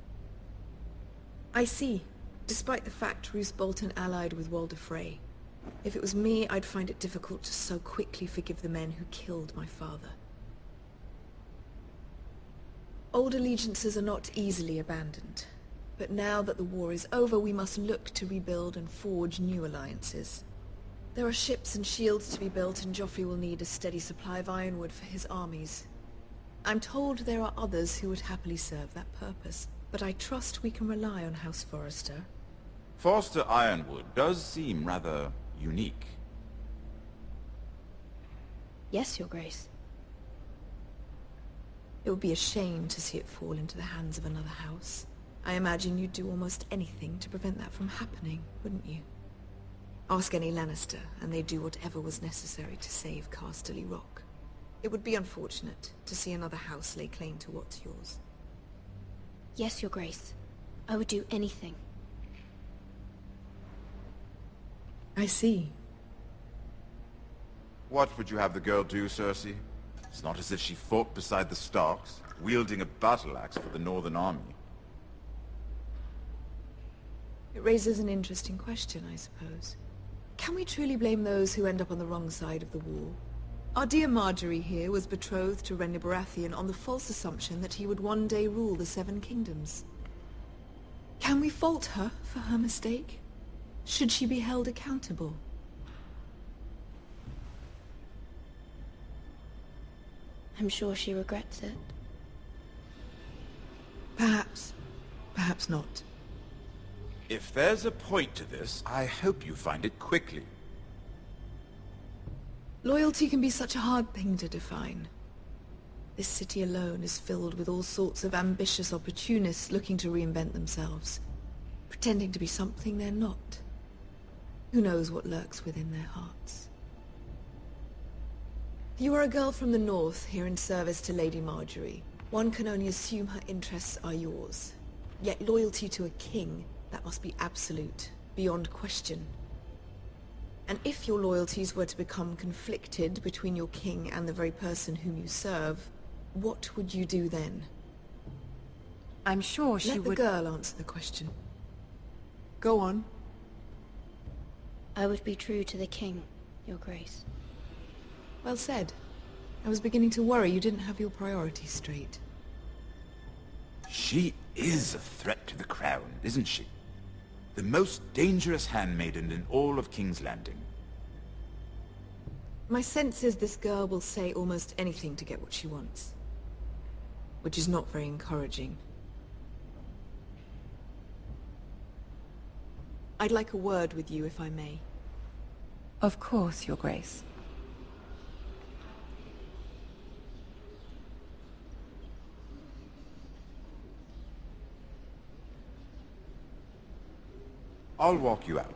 I see. Despite the fact Roose Bolton allied with Walder Frey. If it was me, I'd find it difficult to so quickly forgive the men who killed my father. Old allegiances are not easily abandoned. But now that the war is over, we must look to rebuild and forge new alliances. There are ships and shields to be built, and Joffrey will need a steady supply of ironwood for his armies. I'm told there are others who would happily serve that purpose, but I trust we can rely on House Forrester. Forster Ironwood does seem rather unique. Yes, Your Grace. It would be a shame to see it fall into the hands of another house. I imagine you'd do almost anything to prevent that from happening, wouldn't you? Ask any Lannister, and they'd do whatever was necessary to save Casterly Rock. It would be unfortunate to see another house lay claim to what's yours. Yes, Your Grace. I would do anything. I see. What would you have the girl do, Cersei? It's not as if she fought beside the Starks, wielding a battle axe for the Northern Army. It raises an interesting question, I suppose. Can we truly blame those who end up on the wrong side of the war? Our dear Marjorie here was betrothed to Renly Baratheon on the false assumption that he would one day rule the Seven Kingdoms. Can we fault her for her mistake? Should she be held accountable? I'm sure she regrets it. Perhaps. Perhaps not. If there's a point to this, I hope you find it quickly. Loyalty can be such a hard thing to define. This city alone is filled with all sorts of ambitious opportunists looking to reinvent themselves, pretending to be something they're not. Who knows what lurks within their hearts? You are a girl from the north, here in service to Lady Marjorie. One can only assume her interests are yours. Yet loyalty to a king, that must be absolute, beyond question. And if your loyalties were to become conflicted between your king and the very person whom you serve, what would you do then? I'm sure she would... Let the girl answer the question. Go on. I would be true to the king, Your Grace. Well said. I was beginning to worry you didn't have your priorities straight. She is a threat to the crown, isn't she? The most dangerous handmaiden in all of King's Landing. My sense is this girl will say almost anything to get what she wants. Which is not very encouraging. I'd like a word with you, if I may. Of course, Your Grace. I'll walk you out.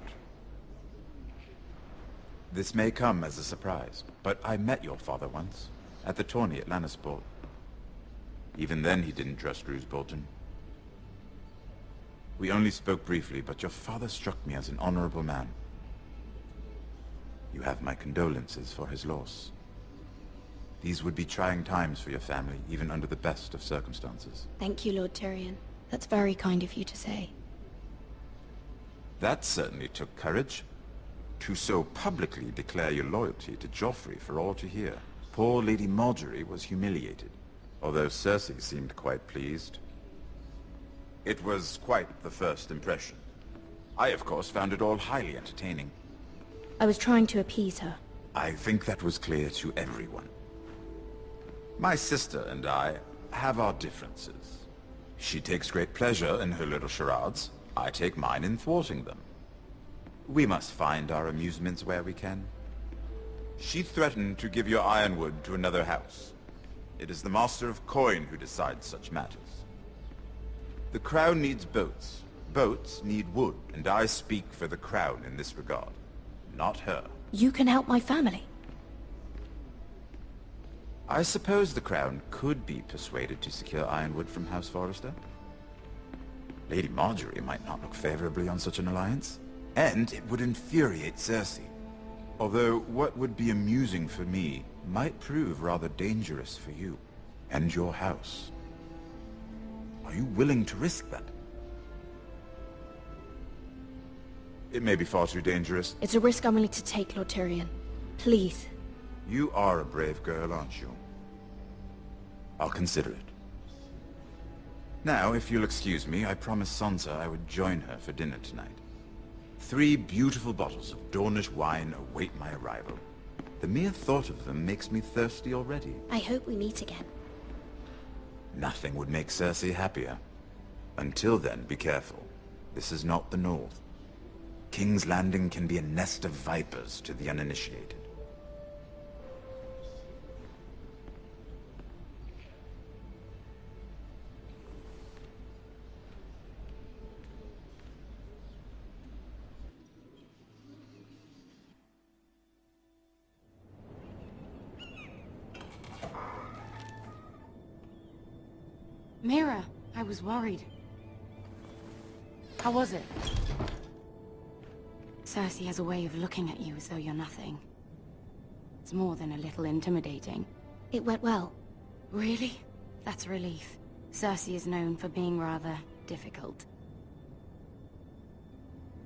This may come as a surprise, but I met your father once, at the tourney at Lannisport. Even then he didn't trust Roose Bolton. We only spoke briefly, but your father struck me as an honorable man. You have my condolences for his loss. These would be trying times for your family, even under the best of circumstances. Thank you, Lord Tyrion. That's very kind of you to say. That certainly took courage. To so publicly declare your loyalty to Joffrey for all to hear. Poor Lady Marjorie was humiliated, although Cersei seemed quite pleased. It was quite the first impression. I, of course, found it all highly entertaining. I was trying to appease her. I think that was clear to everyone. My sister and I have our differences. She takes great pleasure in her little charades. I take mine in thwarting them. We must find our amusements where we can. She threatened to give your ironwood to another house. It is the Master of Coin who decides such matters. The Crown needs boats. Boats need wood, and I speak for the Crown in this regard, not her. You can help my family. I suppose the Crown could be persuaded to secure ironwood from House Forrester. Lady Marjorie might not look favorably on such an alliance, and it would infuriate Cersei. Although what would be amusing for me might prove rather dangerous for you and your house. Are you willing to risk that? It may be far too dangerous. It's a risk I'm willing to take, Lord Tyrion. Please. You are a brave girl, aren't you? I'll consider it. Now, if you'll excuse me, I promised Sansa I would join her for dinner tonight. 3 beautiful bottles of Dornish wine await my arrival. The mere thought of them makes me thirsty already. I hope we meet again. Nothing would make Cersei happier. Until then, be careful. This is not the North. King's Landing can be a nest of vipers to the uninitiated. Mira, I was worried. How was it? Cersei has a way of looking at you as though you're nothing. It's more than a little intimidating. It went well. Really? That's a relief. Cersei is known for being rather difficult.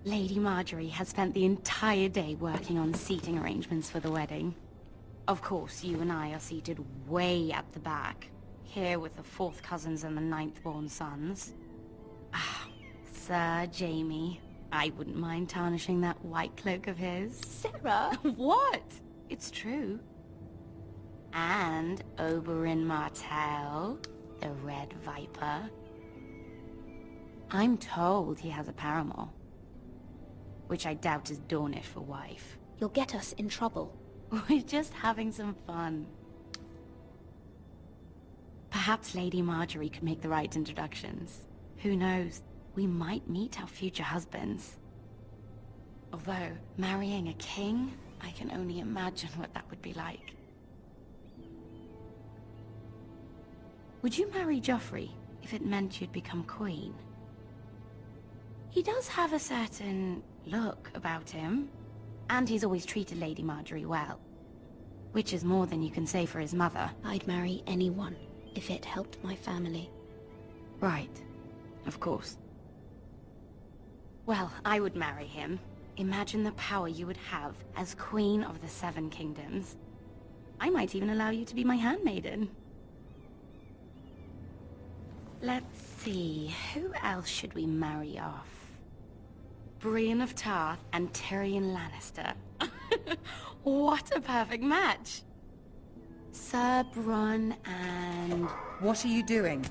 Lady Marjorie has spent the entire day working on seating arrangements for the wedding. Of course, you and I are seated way at the back. Here with the 4th cousins and the 9th-born sons. Ah, Sir Jaime. I wouldn't mind tarnishing that white cloak of his. Sarah! What? It's true. And Oberyn Martell, the Red Viper. I'm told he has a paramour. Which I doubt is Dornish for wife. You'll get us in trouble. We're just having some fun. Perhaps Lady Marjorie could make the right introductions. Who knows? We might meet our future husbands. Although, marrying a king, I can only imagine what that would be like. Would you marry Joffrey if it meant you'd become queen? He does have a certain look about him, and he's always treated Lady Marjorie well. Which is more than you can say for his mother. I'd marry anyone if it helped my family. Right. Of course. Well, I would marry him. Imagine the power you would have as Queen of the 7 Kingdoms. I might even allow you to be my handmaiden. Let's see, who else should we marry off? Brienne of Tarth and Tyrion Lannister. What a perfect match! Sir Bronn and... What are you doing?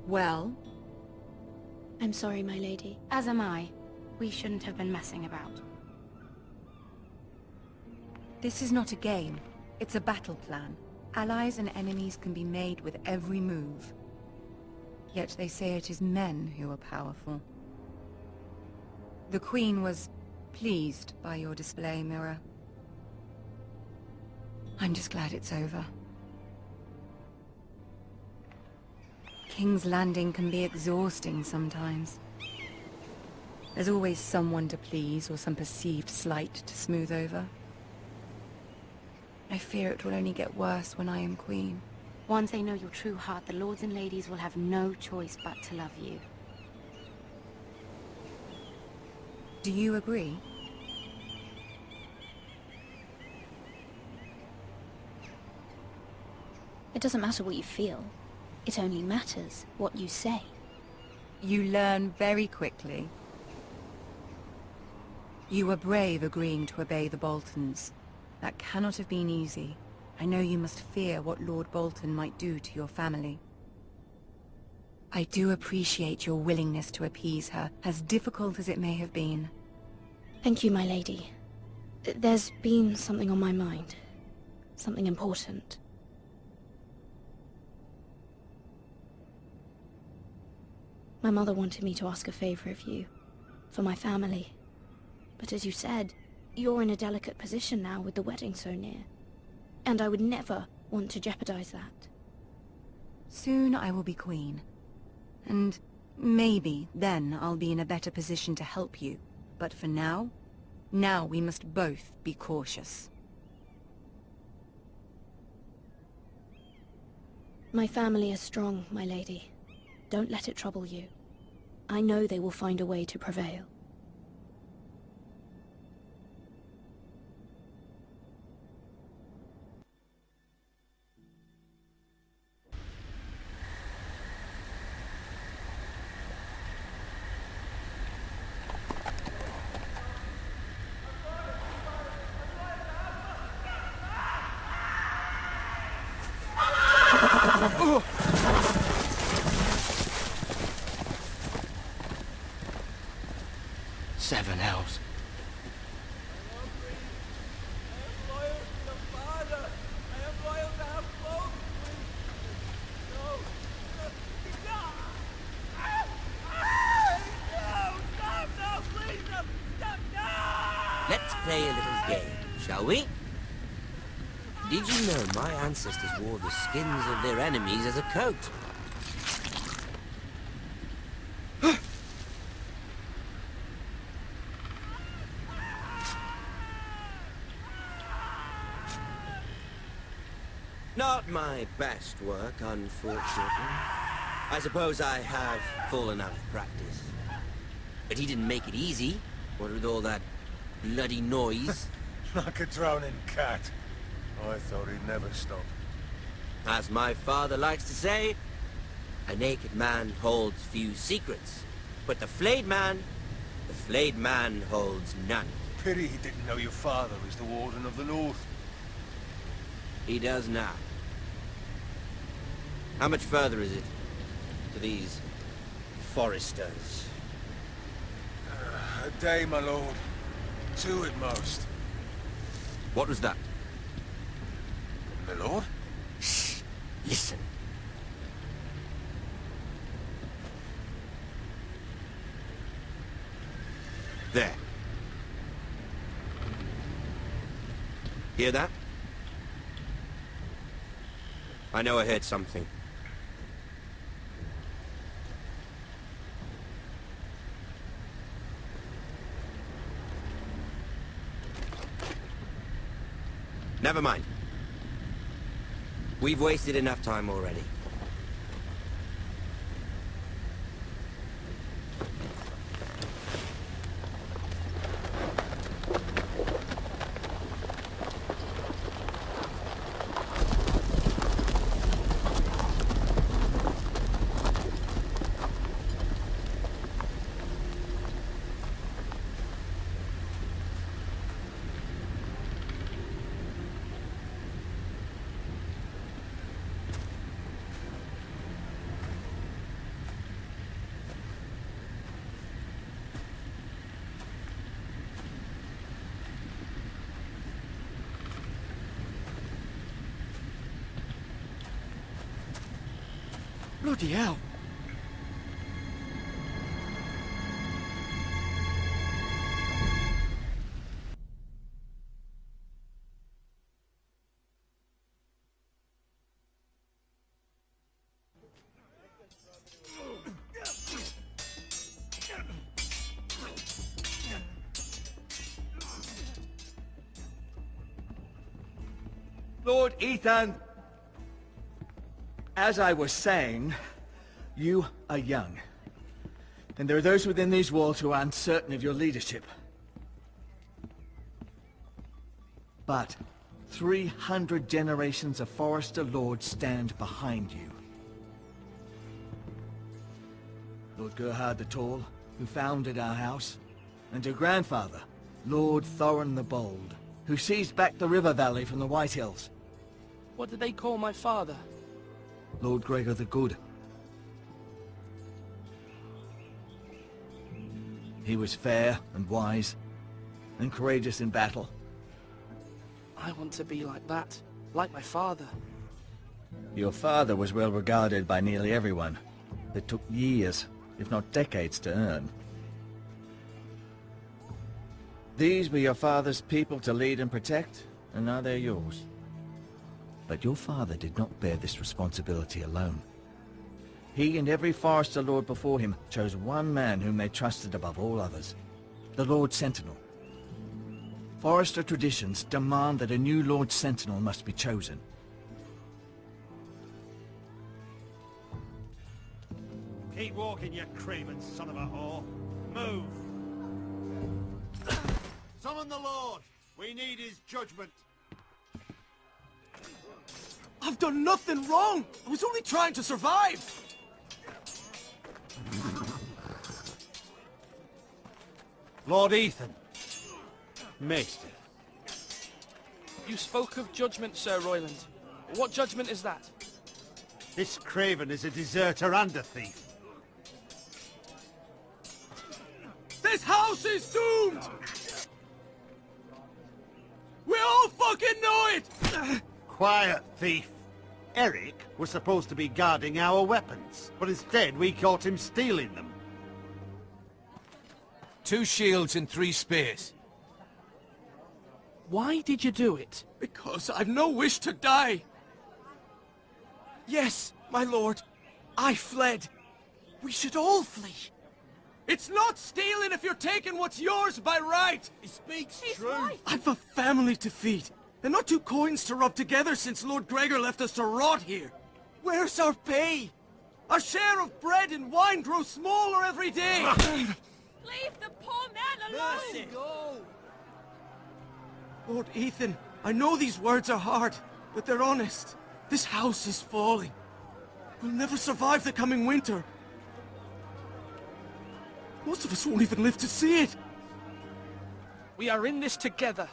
Well? I'm sorry, my lady. As am I. We shouldn't have been messing about. This is not a game. It's a battle plan. Allies and enemies can be made with every move. Yet they say it is men who are powerful. The Queen was pleased by your display, Mira. I'm just glad it's over. King's Landing can be exhausting sometimes. There's always someone to please or some perceived slight to smooth over. I fear it will only get worse when I am queen. Once they know your true heart, the lords and ladies will have no choice but to love you. Do you agree? It doesn't matter what you feel. It only matters what you say. You learn very quickly. You were brave agreeing to obey the Boltons. That cannot have been easy. I know you must fear what Lord Bolton might do to your family. I do appreciate your willingness to appease her, as difficult as it may have been. Thank you, my lady. There's been something on my mind. Something important. My mother wanted me to ask a favor of you, for my family. But as you said, you're in a delicate position now with the wedding so near. And I would never want to jeopardize that. Soon I will be queen. And maybe then I'll be in a better position to help you. But for now we must both be cautious. My family is strong, my lady. Don't let it trouble you. I know they will find a way to prevail. Seven hells. Let's play a little game, shall we? Did you know my ancestors wore the skins of their enemies as a coat? Not my best work, unfortunately. I suppose I have fallen out of practice. But he didn't make it easy, what with all that bloody noise. Like a drowning cat. I thought he'd never stop. As my father likes to say, a naked man holds few secrets. But the flayed man holds none. Pity he didn't know your father was the Warden of the North. He does now. How much further is it to these foresters? A day, my lord. 2 at most. What was that? My lord? Shh! Listen. There. Hear that? I know I heard something. Never mind. We've wasted enough time already. Bloody hell. Lord Ethan, as I was saying, you are young. And there are those within these walls who are uncertain of your leadership. But 300 generations of Forester Lords stand behind you. Lord Gerhard the Tall, who founded our house, and your grandfather, Lord Thorin the Bold, who seized back the river valley from the White Hills. What did they call my father? Lord Gregor the Good. He was fair and wise, and courageous in battle. I want to be like that, like my father. Your father was well regarded by nearly everyone. It took years, if not decades, to earn. These were your father's people to lead and protect, and now they're yours. But your father did not bear this responsibility alone. He and every Forester Lord before him chose one man whom they trusted above all others, the Lord Sentinel. Forester traditions demand that a new Lord Sentinel must be chosen. Keep walking, you craven son of a whore. Move! Summon the Lord! We need his judgment. I've done nothing wrong! I was only trying to survive! Lord Ethan. Maester. You spoke of judgment, Sir Royland. What judgment is that? This craven is a deserter and a thief. This house is doomed! We all fucking know it! Quiet, thief. Eric was supposed to be guarding our weapons, but instead we caught him stealing them. 2 shields and 3 spears. Why did you do it? Because I've no wish to die. Yes, my lord. I fled. We should all flee. It's not stealing if you're taking what's yours by right. He speaks true. Right. I've a family to feed. And not 2 coins to rub together since Lord Gregor left us to rot here. Where's our pay? Our share of bread and wine grows smaller every day. Leave the poor man alone! Mercy. Lord Ethan, I know these words are hard, but they're honest. This house is falling. We'll never survive the coming winter. Most of us won't even live to see it. We are in this together.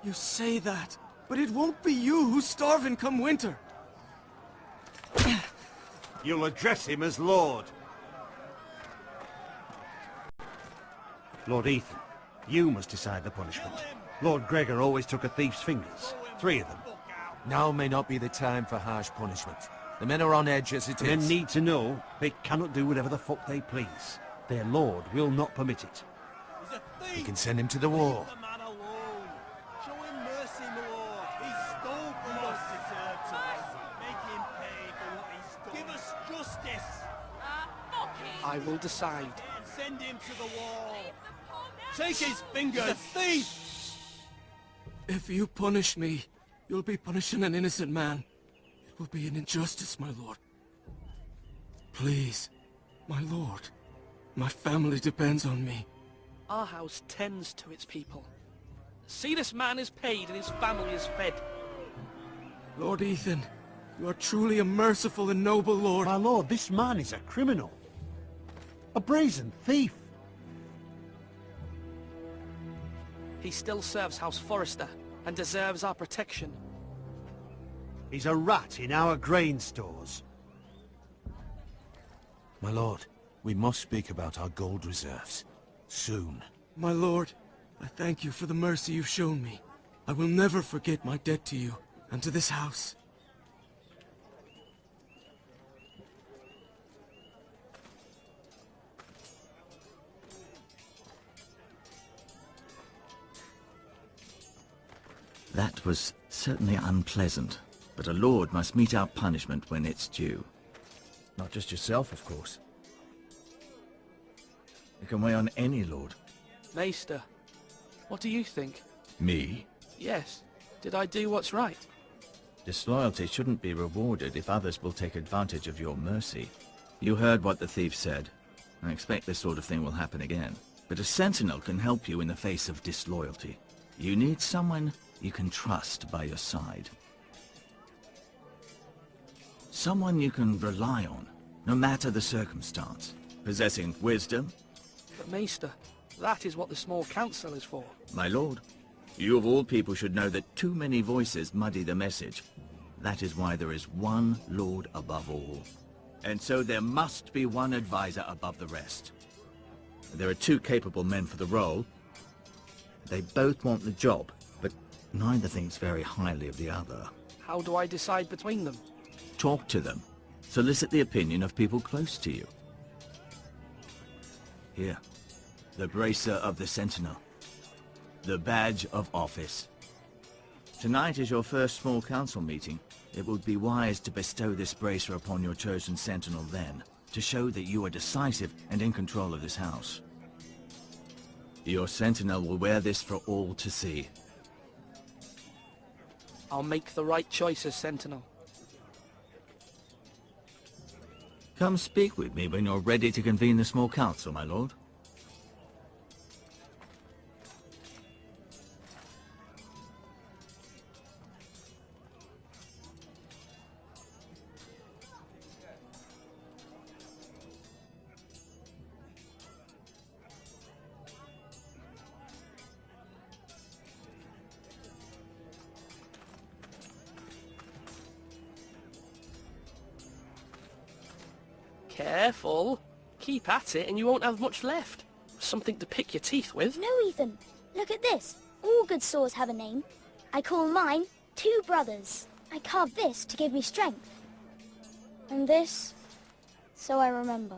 You say that, but it won't be you who's starving come winter. You'll address him as Lord. Lord Ethan, you must decide the punishment. Lord Gregor always took a thief's fingers. 3 of them. Now may not be the time for harsh punishment. The men are on edge as it is. Men need to know they cannot do whatever the fuck they please. Their lord will not permit it. You can send him to the wall. Leave the man alone. Show him mercy, my lord. He stole from us. Make him pay for what he stole. Give us justice. I will decide. Send him to the wall. Take his fingers. He's a thief. If you punish me, you'll be punishing an innocent man. It will be an injustice, my lord. Please, my lord. My family depends on me. Our house tends to its people. See, this man is paid and his family is fed. Lord Ethan, you are truly a merciful and noble lord. My lord, this man is a criminal. A brazen thief. He still serves House Forester and deserves our protection. He's a rat in our grain stores. My lord, we must speak about our gold reserves. Soon. My lord, I thank you for the mercy you've shown me. I will never forget my debt to you and to this house. That was certainly unpleasant, but a lord must meet our punishment when it's due. Not just yourself, of course. It can weigh on any lord. Maester, what do you think? Me? Yes. Did I do what's right? Disloyalty shouldn't be rewarded if others will take advantage of your mercy. You heard what the thief said. I expect this sort of thing will happen again. But a sentinel can help you in the face of disloyalty. You need someone you can trust by your side. Someone you can rely on, no matter the circumstance. Possessing wisdom. But Maester, that is what the small council is for. My lord, you of all people should know that too many voices muddy the message. That is why there is one lord above all. And so there must be one advisor above the rest. There are two capable men for the role. They both want the job, but neither thinks very highly of the other. How do I decide between them? Talk to them. Solicit the opinion of people close to you. Here, the bracer of the Sentinel. The badge of office. Tonight is your first small council meeting. It would be wise to bestow this bracer upon your chosen sentinel then, to show that you are decisive and in control of this house. Your sentinel will wear this for all to see. I'll make the right choice as sentinel. Come speak with me when you're ready to convene the small council, my lord. Careful. Keep at it and you won't have much left. Something to pick your teeth with. No, Ethan. Look at this. All good swords have a name. I call mine Two Brothers. I carved this to give me strength. And this, so I remember.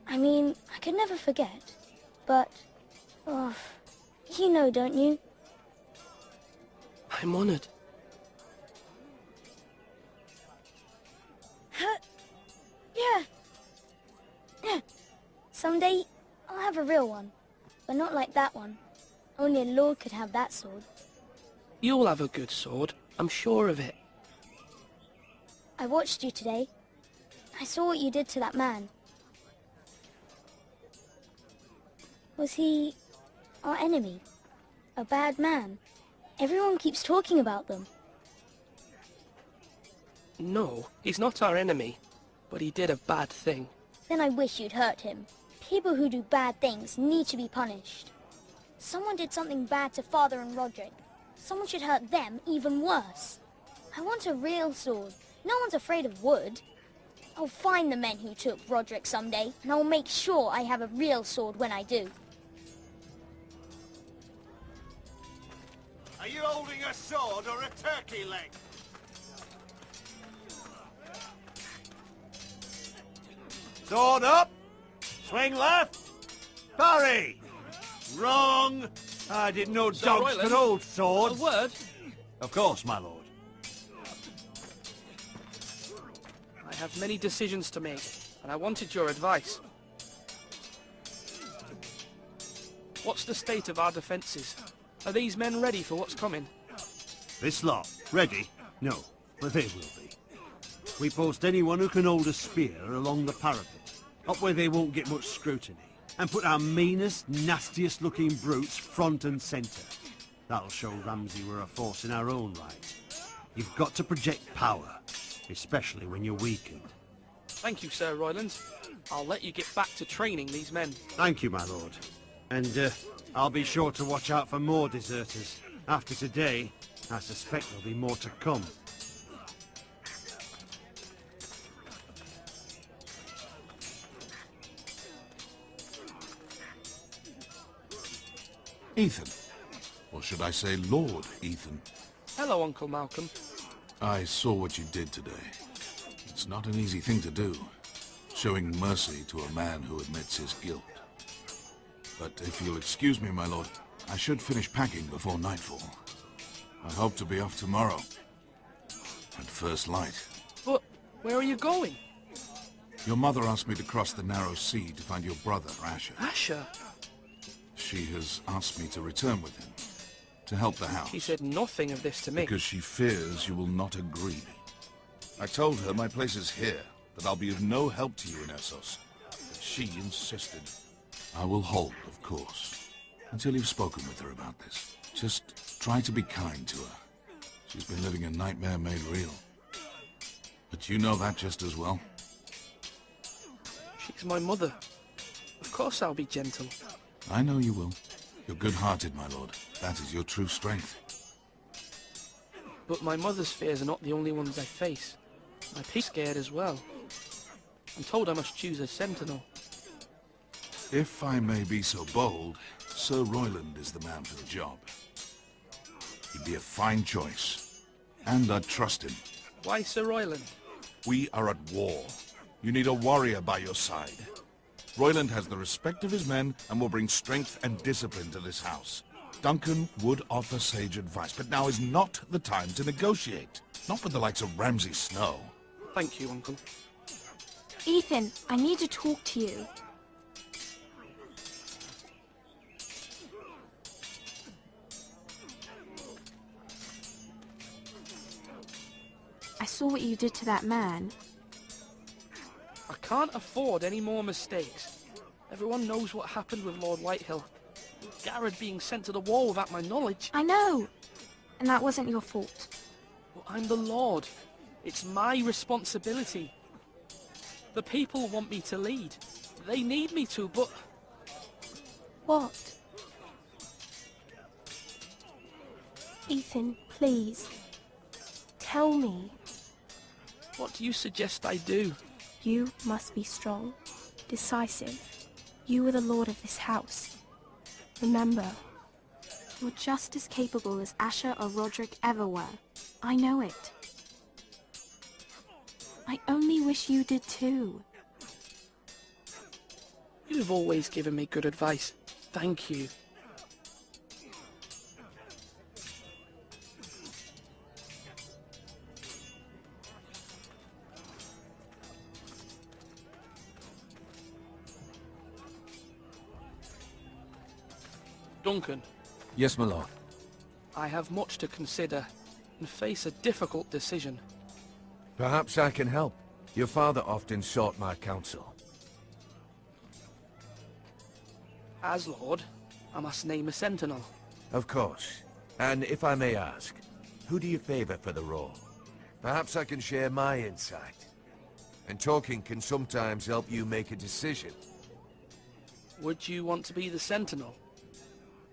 I mean, I could never forget. But, oh, you know, don't you? I'm honored. Yeah. Someday, I'll have a real one. But not like that one. Only a lord could have that sword. You'll have a good sword. I'm sure of it. I watched you today. I saw what you did to that man. Was he our enemy? A bad man? Everyone keeps talking about them. No, he's not our enemy. But he did a bad thing. Then I wish you'd hurt him. People who do bad things need to be punished. Someone did something bad to Father and Roderick. Someone should hurt them even worse. I want a real sword. No one's afraid of wood. I'll find the men who took Roderick someday, and I'll make sure I have a real sword when I do. Are you holding a sword or a turkey leg? Sword up! Swing left! Parry! Wrong! I didn't know dogs could hold swords. A word? Of course, my lord. I have many decisions to make, and I wanted your advice. What's the state of our defences? Are these men ready for what's coming? This lot, ready? No, but they will be. We post anyone who can hold a spear along the parapet, up where they won't get much scrutiny, and put our meanest, nastiest looking brutes front and centre. That'll show Ramsay we're a force in our own right. You've got to project power, especially when you're weakened. Thank you, Sir Royland. I'll let you get back to training these men. Thank you, my lord. And I'll be sure to watch out for more deserters. After today, I suspect there'll be more to come. Ethan. Or should I say Lord Ethan? Hello, Uncle Malcolm. I saw what you did today. It's not an easy thing to do, showing mercy to a man who admits his guilt. But if you'll excuse me, my lord, I should finish packing before nightfall. I hope to be off tomorrow. At first light. But where are you going? Your mother asked me to cross the narrow sea to find your brother, Asher. Asher? She has asked me to return with him, to help the house. She said nothing of this to me. Because she fears you will not agree. I told her my place is here, that I'll be of no help to you in Essos. But She insisted. I will hold, of course, until you've spoken with her about this. Just try to be kind to her. She's been living a nightmare made real. But you know that just as well. She's my mother. Of course I'll be gentle. I know you will. You're good-hearted, my lord. That is your true strength. But my mother's fears are not the only ones I face. My peace scared as well. I'm told I must choose a sentinel. If I may be so bold, Sir Royland is the man for the job. He'd be a fine choice. And I'd trust him. Why Sir Royland? We are at war. You need a warrior by your side. Royland has the respect of his men and will bring strength and discipline to this house. Duncan would offer sage advice, but now is not the time to negotiate. Not with the likes of Ramsay Snow. Thank you, Uncle. Ethan, I need to talk to you. I saw what you did to that man. I can't afford any more mistakes. Everyone knows what happened with Lord Whitehill. Garrett being sent to the wall without my knowledge. I know! And that wasn't your fault. Well, I'm the Lord. It's my responsibility. The people want me to lead. They need me to, but... What? Ethan, please. Tell me. What do you suggest I do? You must be strong, decisive. You are the lord of this house. Remember, you're just as capable as Asher or Roderick ever were. I know it. I only wish you did too. You've always given me good advice. Thank you. Duncan. Yes, my lord. I have much to consider and face a difficult decision. Perhaps I can help. Your father often sought my counsel. As Lord, I must name a sentinel. Of course. And if I may ask, who do you favor for the role? Perhaps I can share my insight. And talking can sometimes help you make a decision. Would you want to be the sentinel?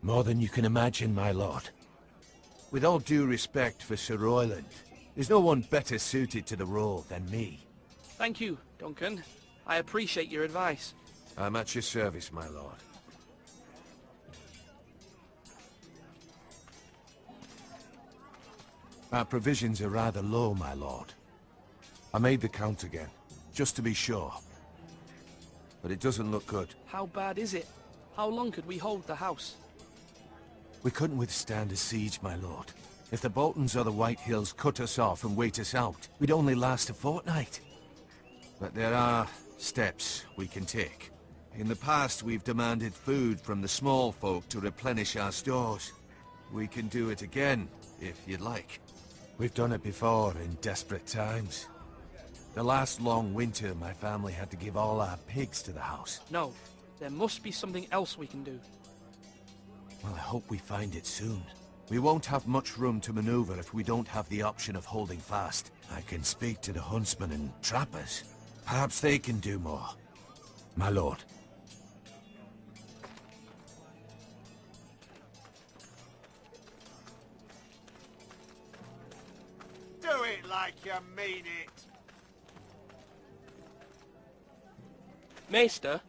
More than you can imagine, my lord. With all due respect for Sir Royland, there's no one better suited to the role than me. Thank you, Duncan. I appreciate your advice. I'm at your service, my lord. Our provisions are rather low, my lord. I made the count again, just to be sure. But it doesn't look good. How bad is it? How long could we hold the house? We couldn't withstand a siege, my lord. If the Boltons or the Whitehills cut us off and wait us out, we'd only last a fortnight. But there are steps we can take. In the past, we've demanded food from the small folk to replenish our stores. We can do it again, if you'd like. We've done it before in desperate times. The last long winter, my family had to give all our pigs to the house. No, there must be something else we can do. Well, I hope we find it soon. We won't have much room to maneuver if we don't have the option of holding fast. I can speak to the huntsmen and trappers. Perhaps they can do more. My lord. Do it like you mean it. Maester?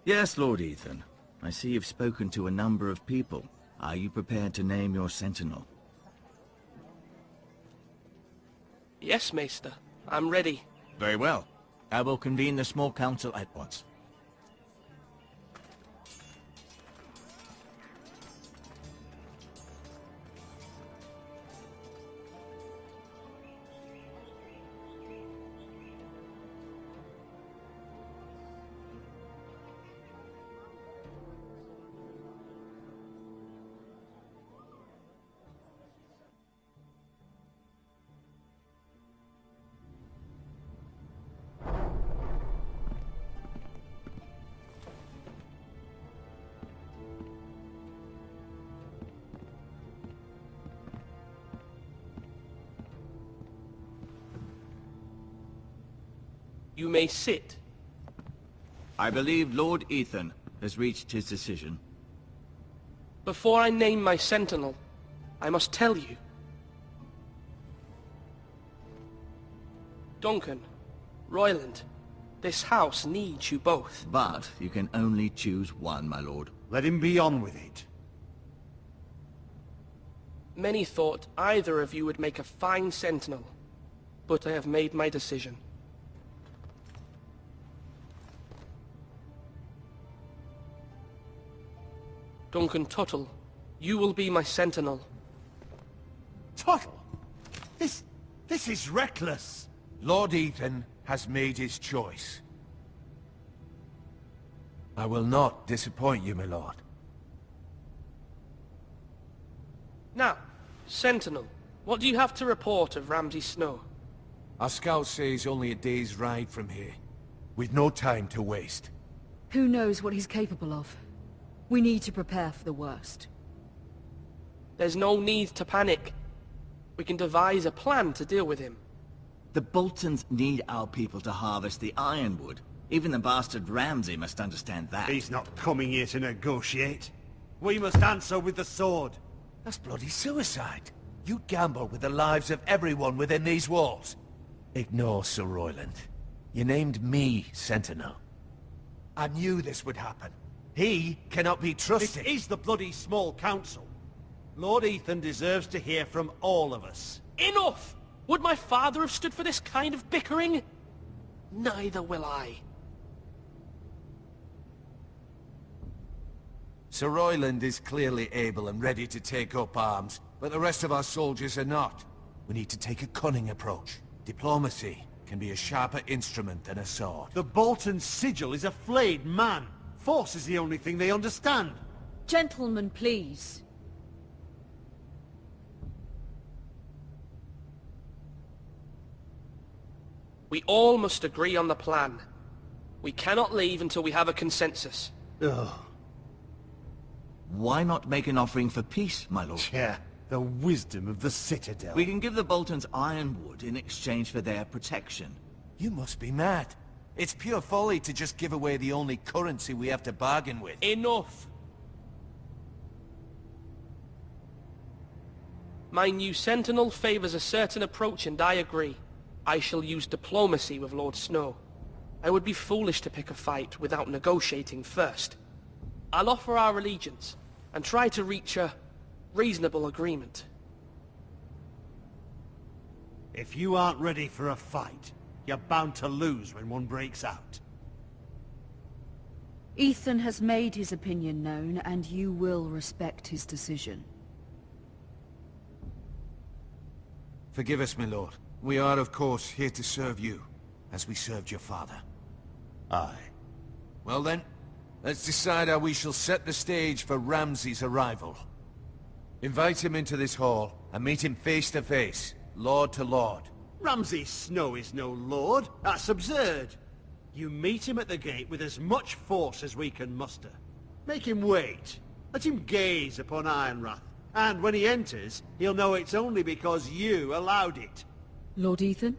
Yes, Lord Ethan. I see you've spoken to a number of people. Are you prepared to name your sentinel? Yes, Maester. I'm ready. Very well. I will convene the small council at once. You may sit. I believe Lord Ethan has reached his decision. Before I name my sentinel, I must tell you. Duncan, Royland, this house needs you both. But you can only choose one, my lord. Let him be on with it. Many thought either of you would make a fine sentinel, but I have made my decision. Duncan Tuttle, you will be my sentinel. Tuttle? This is reckless. Lord Ethan has made his choice. I will not disappoint you, my lord. Now, sentinel, what do you have to report of Ramsay Snow? Our scouts say he's only a day's ride from here, with no time to waste. Who knows what he's capable of? We need to prepare for the worst. There's no need to panic. We can devise a plan to deal with him. The Boltons need our people to harvest the ironwood. Even the bastard Ramsay must understand that. He's not coming here to negotiate. We must answer with the sword. That's bloody suicide. You gamble with the lives of everyone within these walls. Ignore Sir Royland. You named me Sentinel. I knew this would happen. He cannot be trusted. It is the bloody small council. Lord Ethan deserves to hear from all of us. Enough! Would my father have stood for this kind of bickering? Neither will I. Sir Royland is clearly able and ready to take up arms, but the rest of our soldiers are not. We need to take a cunning approach. Diplomacy can be a sharper instrument than a sword. The Bolton sigil is a flayed man. Force is the only thing they understand. Gentlemen, please. We all must agree on the plan. We cannot leave until we have a consensus. Ugh. Why not make an offering for peace, my lord? Yeah, the wisdom of the Citadel. We can give the Boltons ironwood in exchange for their protection. You must be mad. It's pure folly to just give away the only currency we have to bargain with. Enough! My new sentinel favors a certain approach, and I agree. I shall use diplomacy with Lord Snow. I would be foolish to pick a fight without negotiating first. I'll offer our allegiance, and try to reach a reasonable agreement. If you aren't ready for a fight, you're bound to lose when one breaks out. Ethan has made his opinion known, and you will respect his decision. Forgive us, my lord. We are, of course, here to serve you, as we served your father. Aye. Well then, let's decide how we shall set the stage for Ramsay's arrival. Invite him into this hall, and meet him face to face, lord to lord. Ramsay Snow is no lord. That's absurd. You meet him at the gate with as much force as we can muster. Make him wait. Let him gaze upon Ironrath. And when he enters, he'll know it's only because you allowed it. Lord Ethan?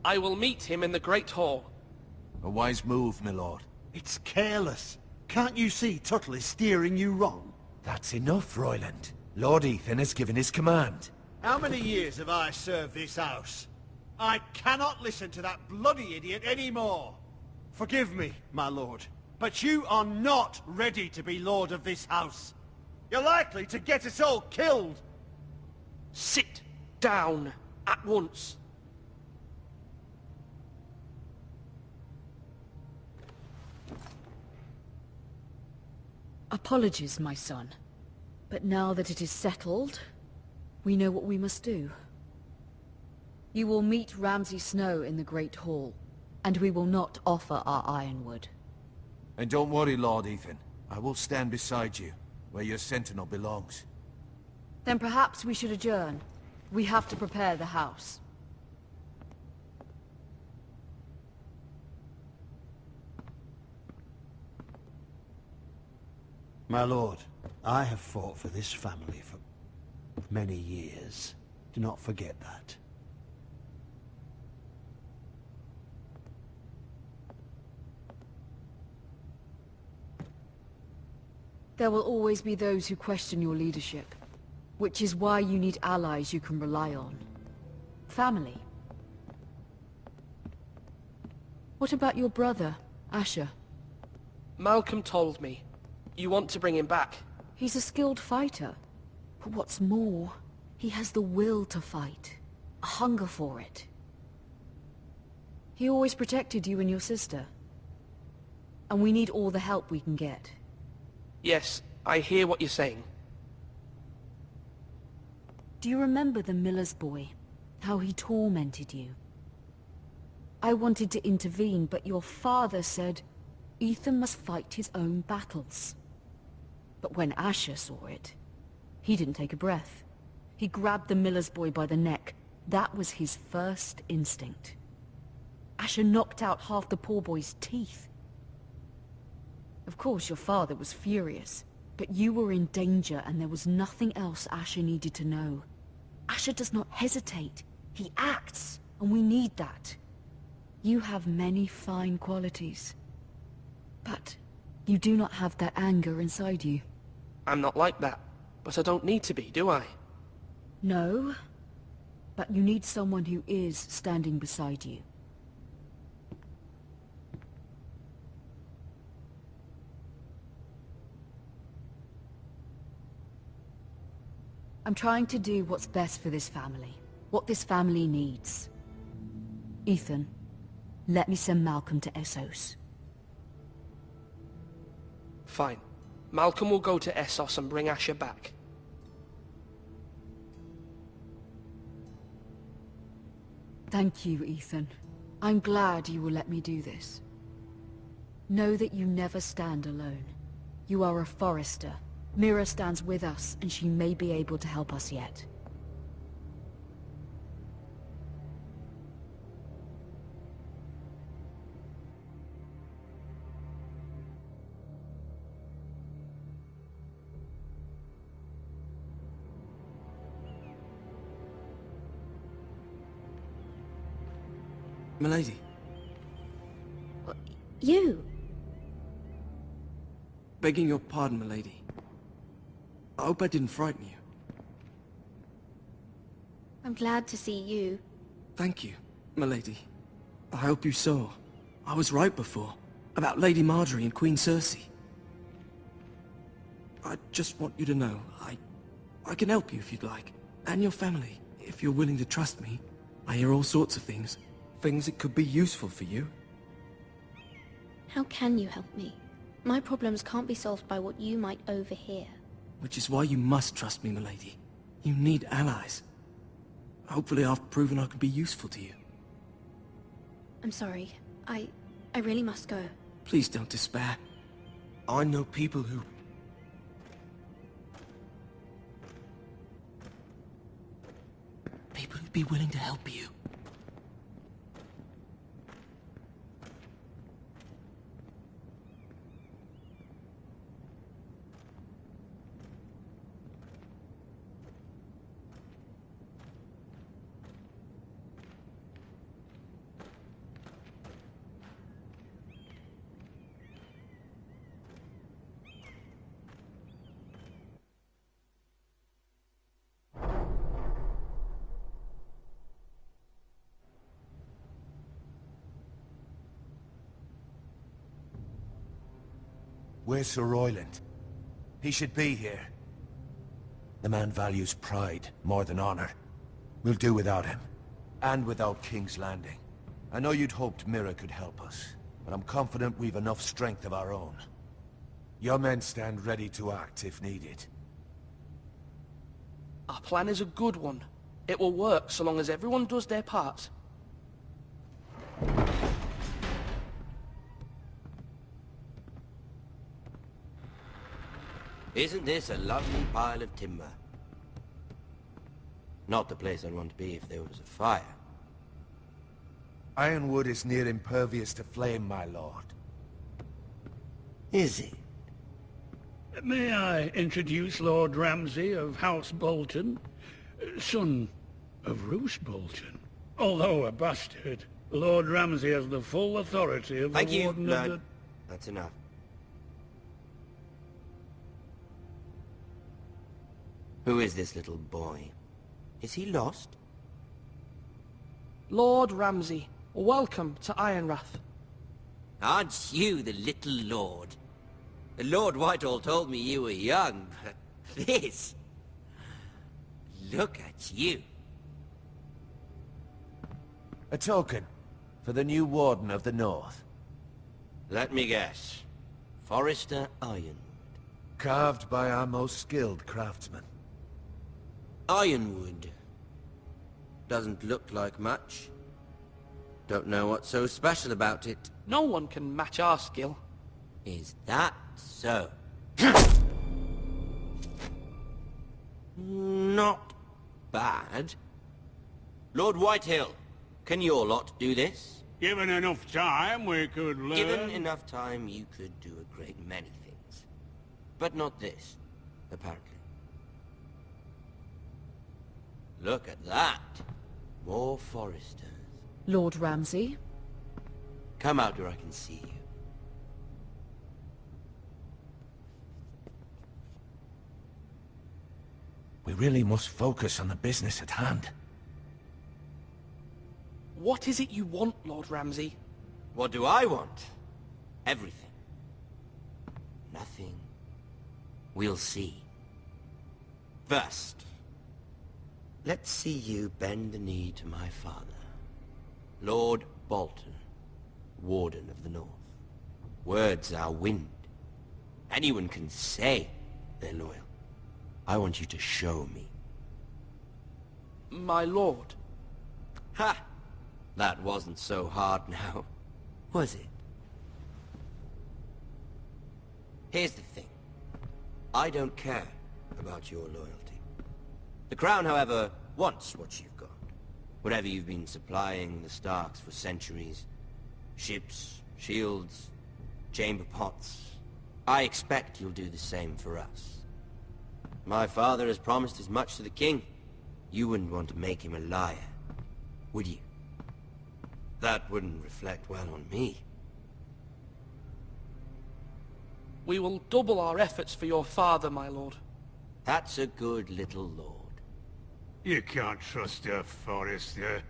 I will meet him in the Great Hall. A wise move, my lord. It's careless. Can't you see Tuttle is steering you wrong? That's enough, Royland. Lord Ethan has given his command. How many years have I served this house? I cannot listen to that bloody idiot anymore. Forgive me, my lord, but you are not ready to be lord of this house. You're likely to get us all killed. Sit down at once. Apologies, my son. But now that it is settled, we know what we must do. You will meet Ramsay Snow in the Great Hall, and we will not offer our ironwood. And don't worry, Lord Ethan. I will stand beside you, where your sentinel belongs. Then perhaps we should adjourn. We have to prepare the house. My lord, I have fought for this family for many years. Do not forget that. There will always be those who question your leadership, which is why you need allies you can rely on. Family. What about your brother, Asher? Malcolm told me. You want to bring him back? He's a skilled fighter. But what's more, he has the will to fight. A hunger for it. He always protected you and your sister. And we need all the help we can get. Yes, I hear what you're saying. Do you remember the miller's boy? How he tormented you? I wanted to intervene, but your father said Ethan must fight his own battles. But when Asher saw it, he didn't take a breath. He grabbed the miller's boy by the neck. That was his first instinct. Asher knocked out half the poor boy's teeth. Of course, your father was furious, but you were in danger and there was nothing else Asher needed to know. Asher does not hesitate. He acts, and we need that. You have many fine qualities, but you do not have that anger inside you. I'm not like that, but I don't need to be, do I? No, but you need someone who is standing beside you. I'm trying to do what's best for this family, what this family needs. Ethan, let me send Malcolm to Essos. Fine. Malcolm will go to Essos and bring Asher back. Thank you, Ethan. I'm glad you will let me do this. Know that you never stand alone. You are a Forrester. Mira stands with us, and she may be able to help us yet. Milady. You? Begging your pardon, milady. I hope I didn't frighten you. I'm glad to see you. Thank you, milady. I hope you saw. I was right before. About Lady Marjorie and Queen Cersei. I just want you to know, I can help you if you'd like. And your family, if you're willing to trust me. I hear all sorts of things. Things that could be useful for you. How can you help me? My problems can't be solved by what you might overhear. Which is why you must trust me, milady. You need allies. Hopefully I've proven I can be useful to you. I'm sorry. I really must go. Please don't despair. I know people who... People who'd be willing to help you. Where's Sir Royland? He should be here. The man values pride more than honor. We'll do without him. And without King's Landing. I know you'd hoped Mira could help us, but I'm confident we've enough strength of our own. Your men stand ready to act if needed. Our plan is a good one. It will work so long as everyone does their part. Isn't this a lovely pile of timber? Not the place I'd want to be if there was a fire. Ironwood is near impervious to flame, my lord. Is it? May I introduce Lord Ramsay of House Bolton, son of Roose Bolton. Although a bastard, Lord Ramsay has the full authority of Thank the you, Warden Lord. of the... That's enough. Who is this little boy? Is he lost? Lord Ramsay, welcome to Ironrath. Aren't you the little lord? Lord Whitehall told me you were young, but this... Look at you. A token for the new Warden of the North. Let me guess. Forrester Ironwood. Carved by our most skilled craftsmen. Ironwood. Doesn't look like much. Don't know what's so special about it. No one can match our skill. Is that so? Not bad. Lord Whitehill, can your lot do this? Given enough time, we could learn. Given enough time, you could do a great many things. But not this, apparently. Look at that. More Forresters. Lord Ramsay? Come out where I can see you. We really must focus on the business at hand. What is it you want, Lord Ramsay? What do I want? Everything. Nothing. We'll see. First, let's see you bend the knee to my father, Lord Bolton, Warden of the North. Words are wind. Anyone can say they're loyal. I want you to show me. My lord. Ha! That wasn't so hard now, was it? Here's the thing. I don't care about your loyalty. The Crown, however, wants what you've got. Whatever you've been supplying the Starks for centuries. Ships, shields, chamber pots. I expect you'll do the same for us. My father has promised as much to the king. You wouldn't want to make him a liar, would you? That wouldn't reflect well on me. We will double our efforts for your father, my lord. That's a good little lord. You can't trust her, Forrester.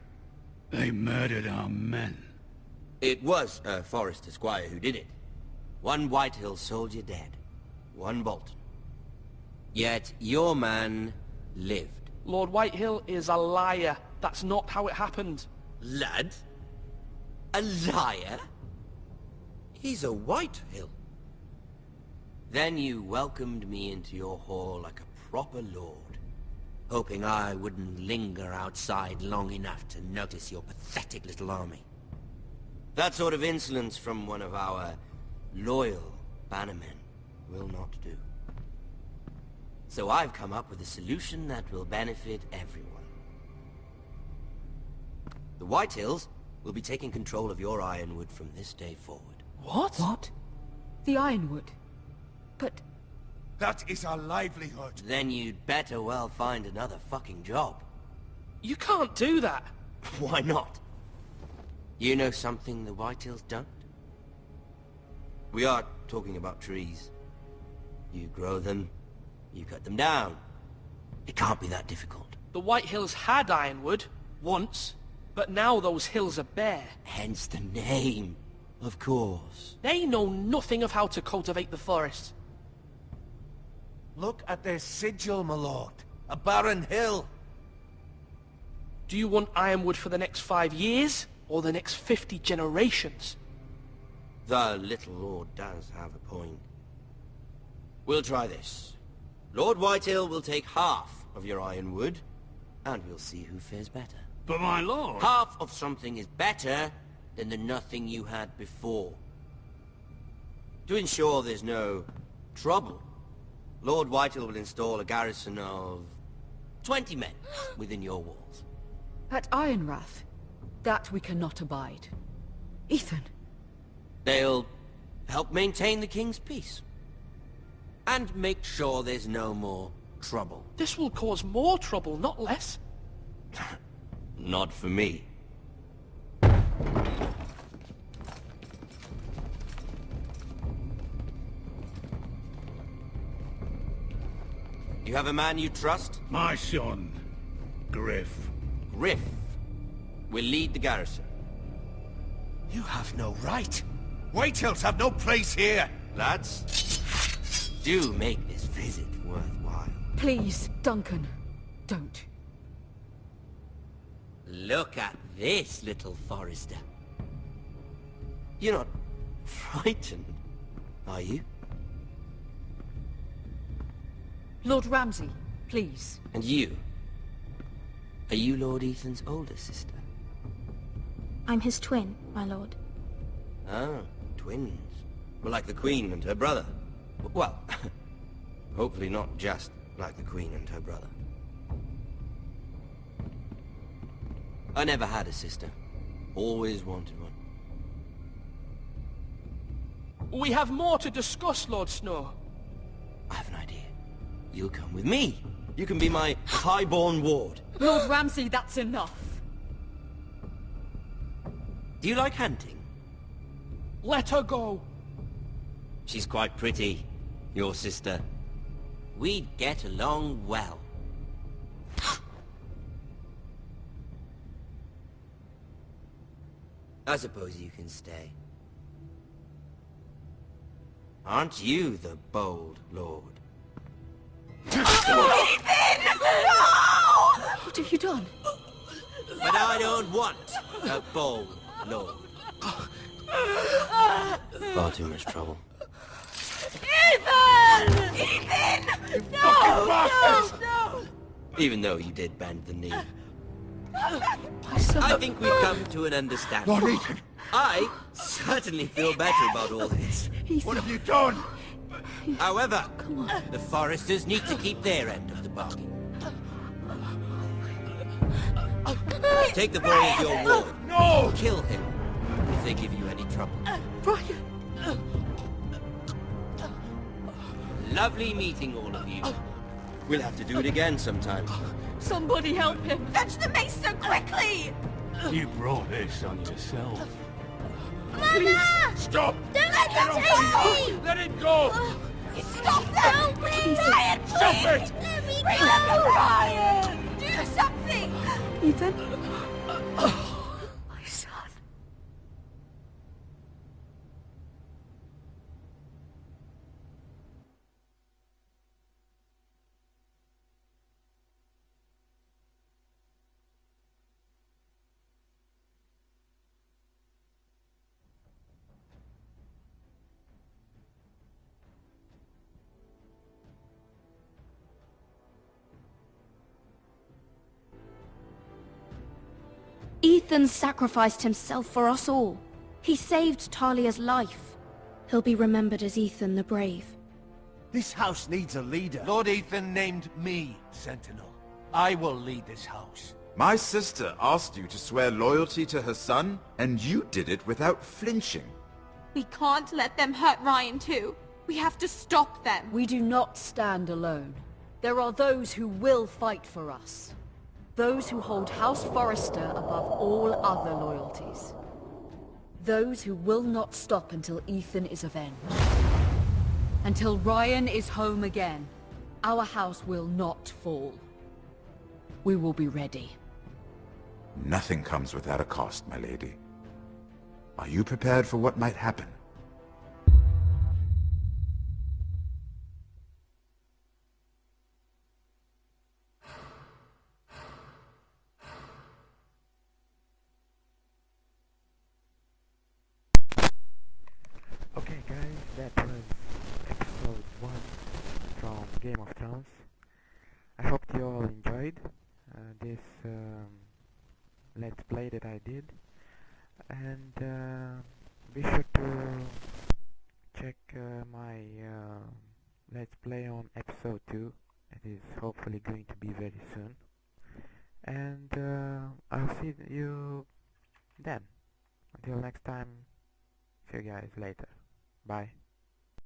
They murdered our men. It was a Forrester squire who did it. One Whitehill soldier dead. One Bolton. Yet your man lived. Lord Whitehill is a liar. That's not how it happened. Lad? A liar? He's a Whitehill. Then you welcomed me into your hall like a proper lord, hoping I wouldn't linger outside long enough to notice your pathetic little army. That sort of insolence from one of our loyal bannermen will not do. So I've come up with a solution that will benefit everyone. The Whitehills will be taking control of your Ironwood from this day forward. What? What? The Ironwood? But... That is our livelihood. Then you'd better well find another fucking job. You can't do that. Why not? You know something the Whitehills don't? We are talking about trees. You grow them, you cut them down. It can't be that difficult. The Whitehills had Ironwood, once, but now those hills are bare. Hence the name, of course. They know nothing of how to cultivate the forest. Look at their sigil, my lord. A barren hill. Do you want Ironwood for the next 5 years, or the next 50 generations? The little lord does have a point. We'll try this. Lord Whitehill will take half of your Ironwood, and we'll see who fares better. But my lord... Half of something is better than the nothing you had before. To ensure there's no trouble, Lord Whitehill will install a garrison of 20 men within your walls. At Ironrath? That we cannot abide. Ethan! They'll help maintain the king's peace. And make sure there's no more trouble. This will cause more trouble, not less. Not for me. You You have a man you trust? My son, Griff. Griff will lead the garrison. You have no right. Whitehills have no place here. Lads, do make this visit worthwhile. Please, Duncan, don't. Look at this, little Forrester. You're not frightened, are you? Lord Ramsay, please. And you? Are you Lord Ethan's older sister? I'm his twin, my lord. Ah, twins. Well, like the Queen and her brother. Well, hopefully not just like the Queen and her brother. I never had a sister. Always wanted one. We have more to discuss, Lord Snow. I have an idea. You'll come with me. You can be my highborn ward. Lord Ramsay, that's enough. Do you like hunting? Let her go. She's quite pretty, your sister. We'd get along well. I suppose you can stay. Aren't you the bold lord? What have you done? But I don't want a bold lord. Far too much trouble. Ethan! Ethan! No! No! No! Even though you did bend the knee. I think we've come to an understanding. Lord Ethan! I certainly feel better about all this. What have you done? However, the Foresters need to keep their end of the bargain. Take the boy as your ward. No! Kill him if they give you any trouble. Brian! Lovely meeting all of you. We'll have to do it again sometime. Somebody help him! Fetch the maester quickly! You brought this on yourself. Mama! Stop! Don't let them take me! Let it go! Stop them! Help me! Ryan, Stop it! Let me go! Ryan! Do something! Ethan? My son. Ethan sacrificed himself for us all. He saved Talia's life. He'll be remembered as Ethan the Brave. This house needs a leader. Lord Ethan named me Sentinel. I will lead this house. My sister asked you to swear loyalty to her son, and you did it without flinching. We can't let them hurt Ryan too. We have to stop them. We do not stand alone. There are those who will fight for us. Those who hold House Forrester above all other loyalties. Those who will not stop until Ethan is avenged. Until Ryan is home again, our house will not fall. We will be ready. Nothing comes without a cost, my lady. Are you prepared for what might happen? Okay guys, that was episode 1 from Game of Thrones. I hope you all enjoyed this let's play that I did, and be sure to check my let's play on episode 2 that is hopefully going to be very soon, and I'll see you then. Until next time, see you guys later. Bye.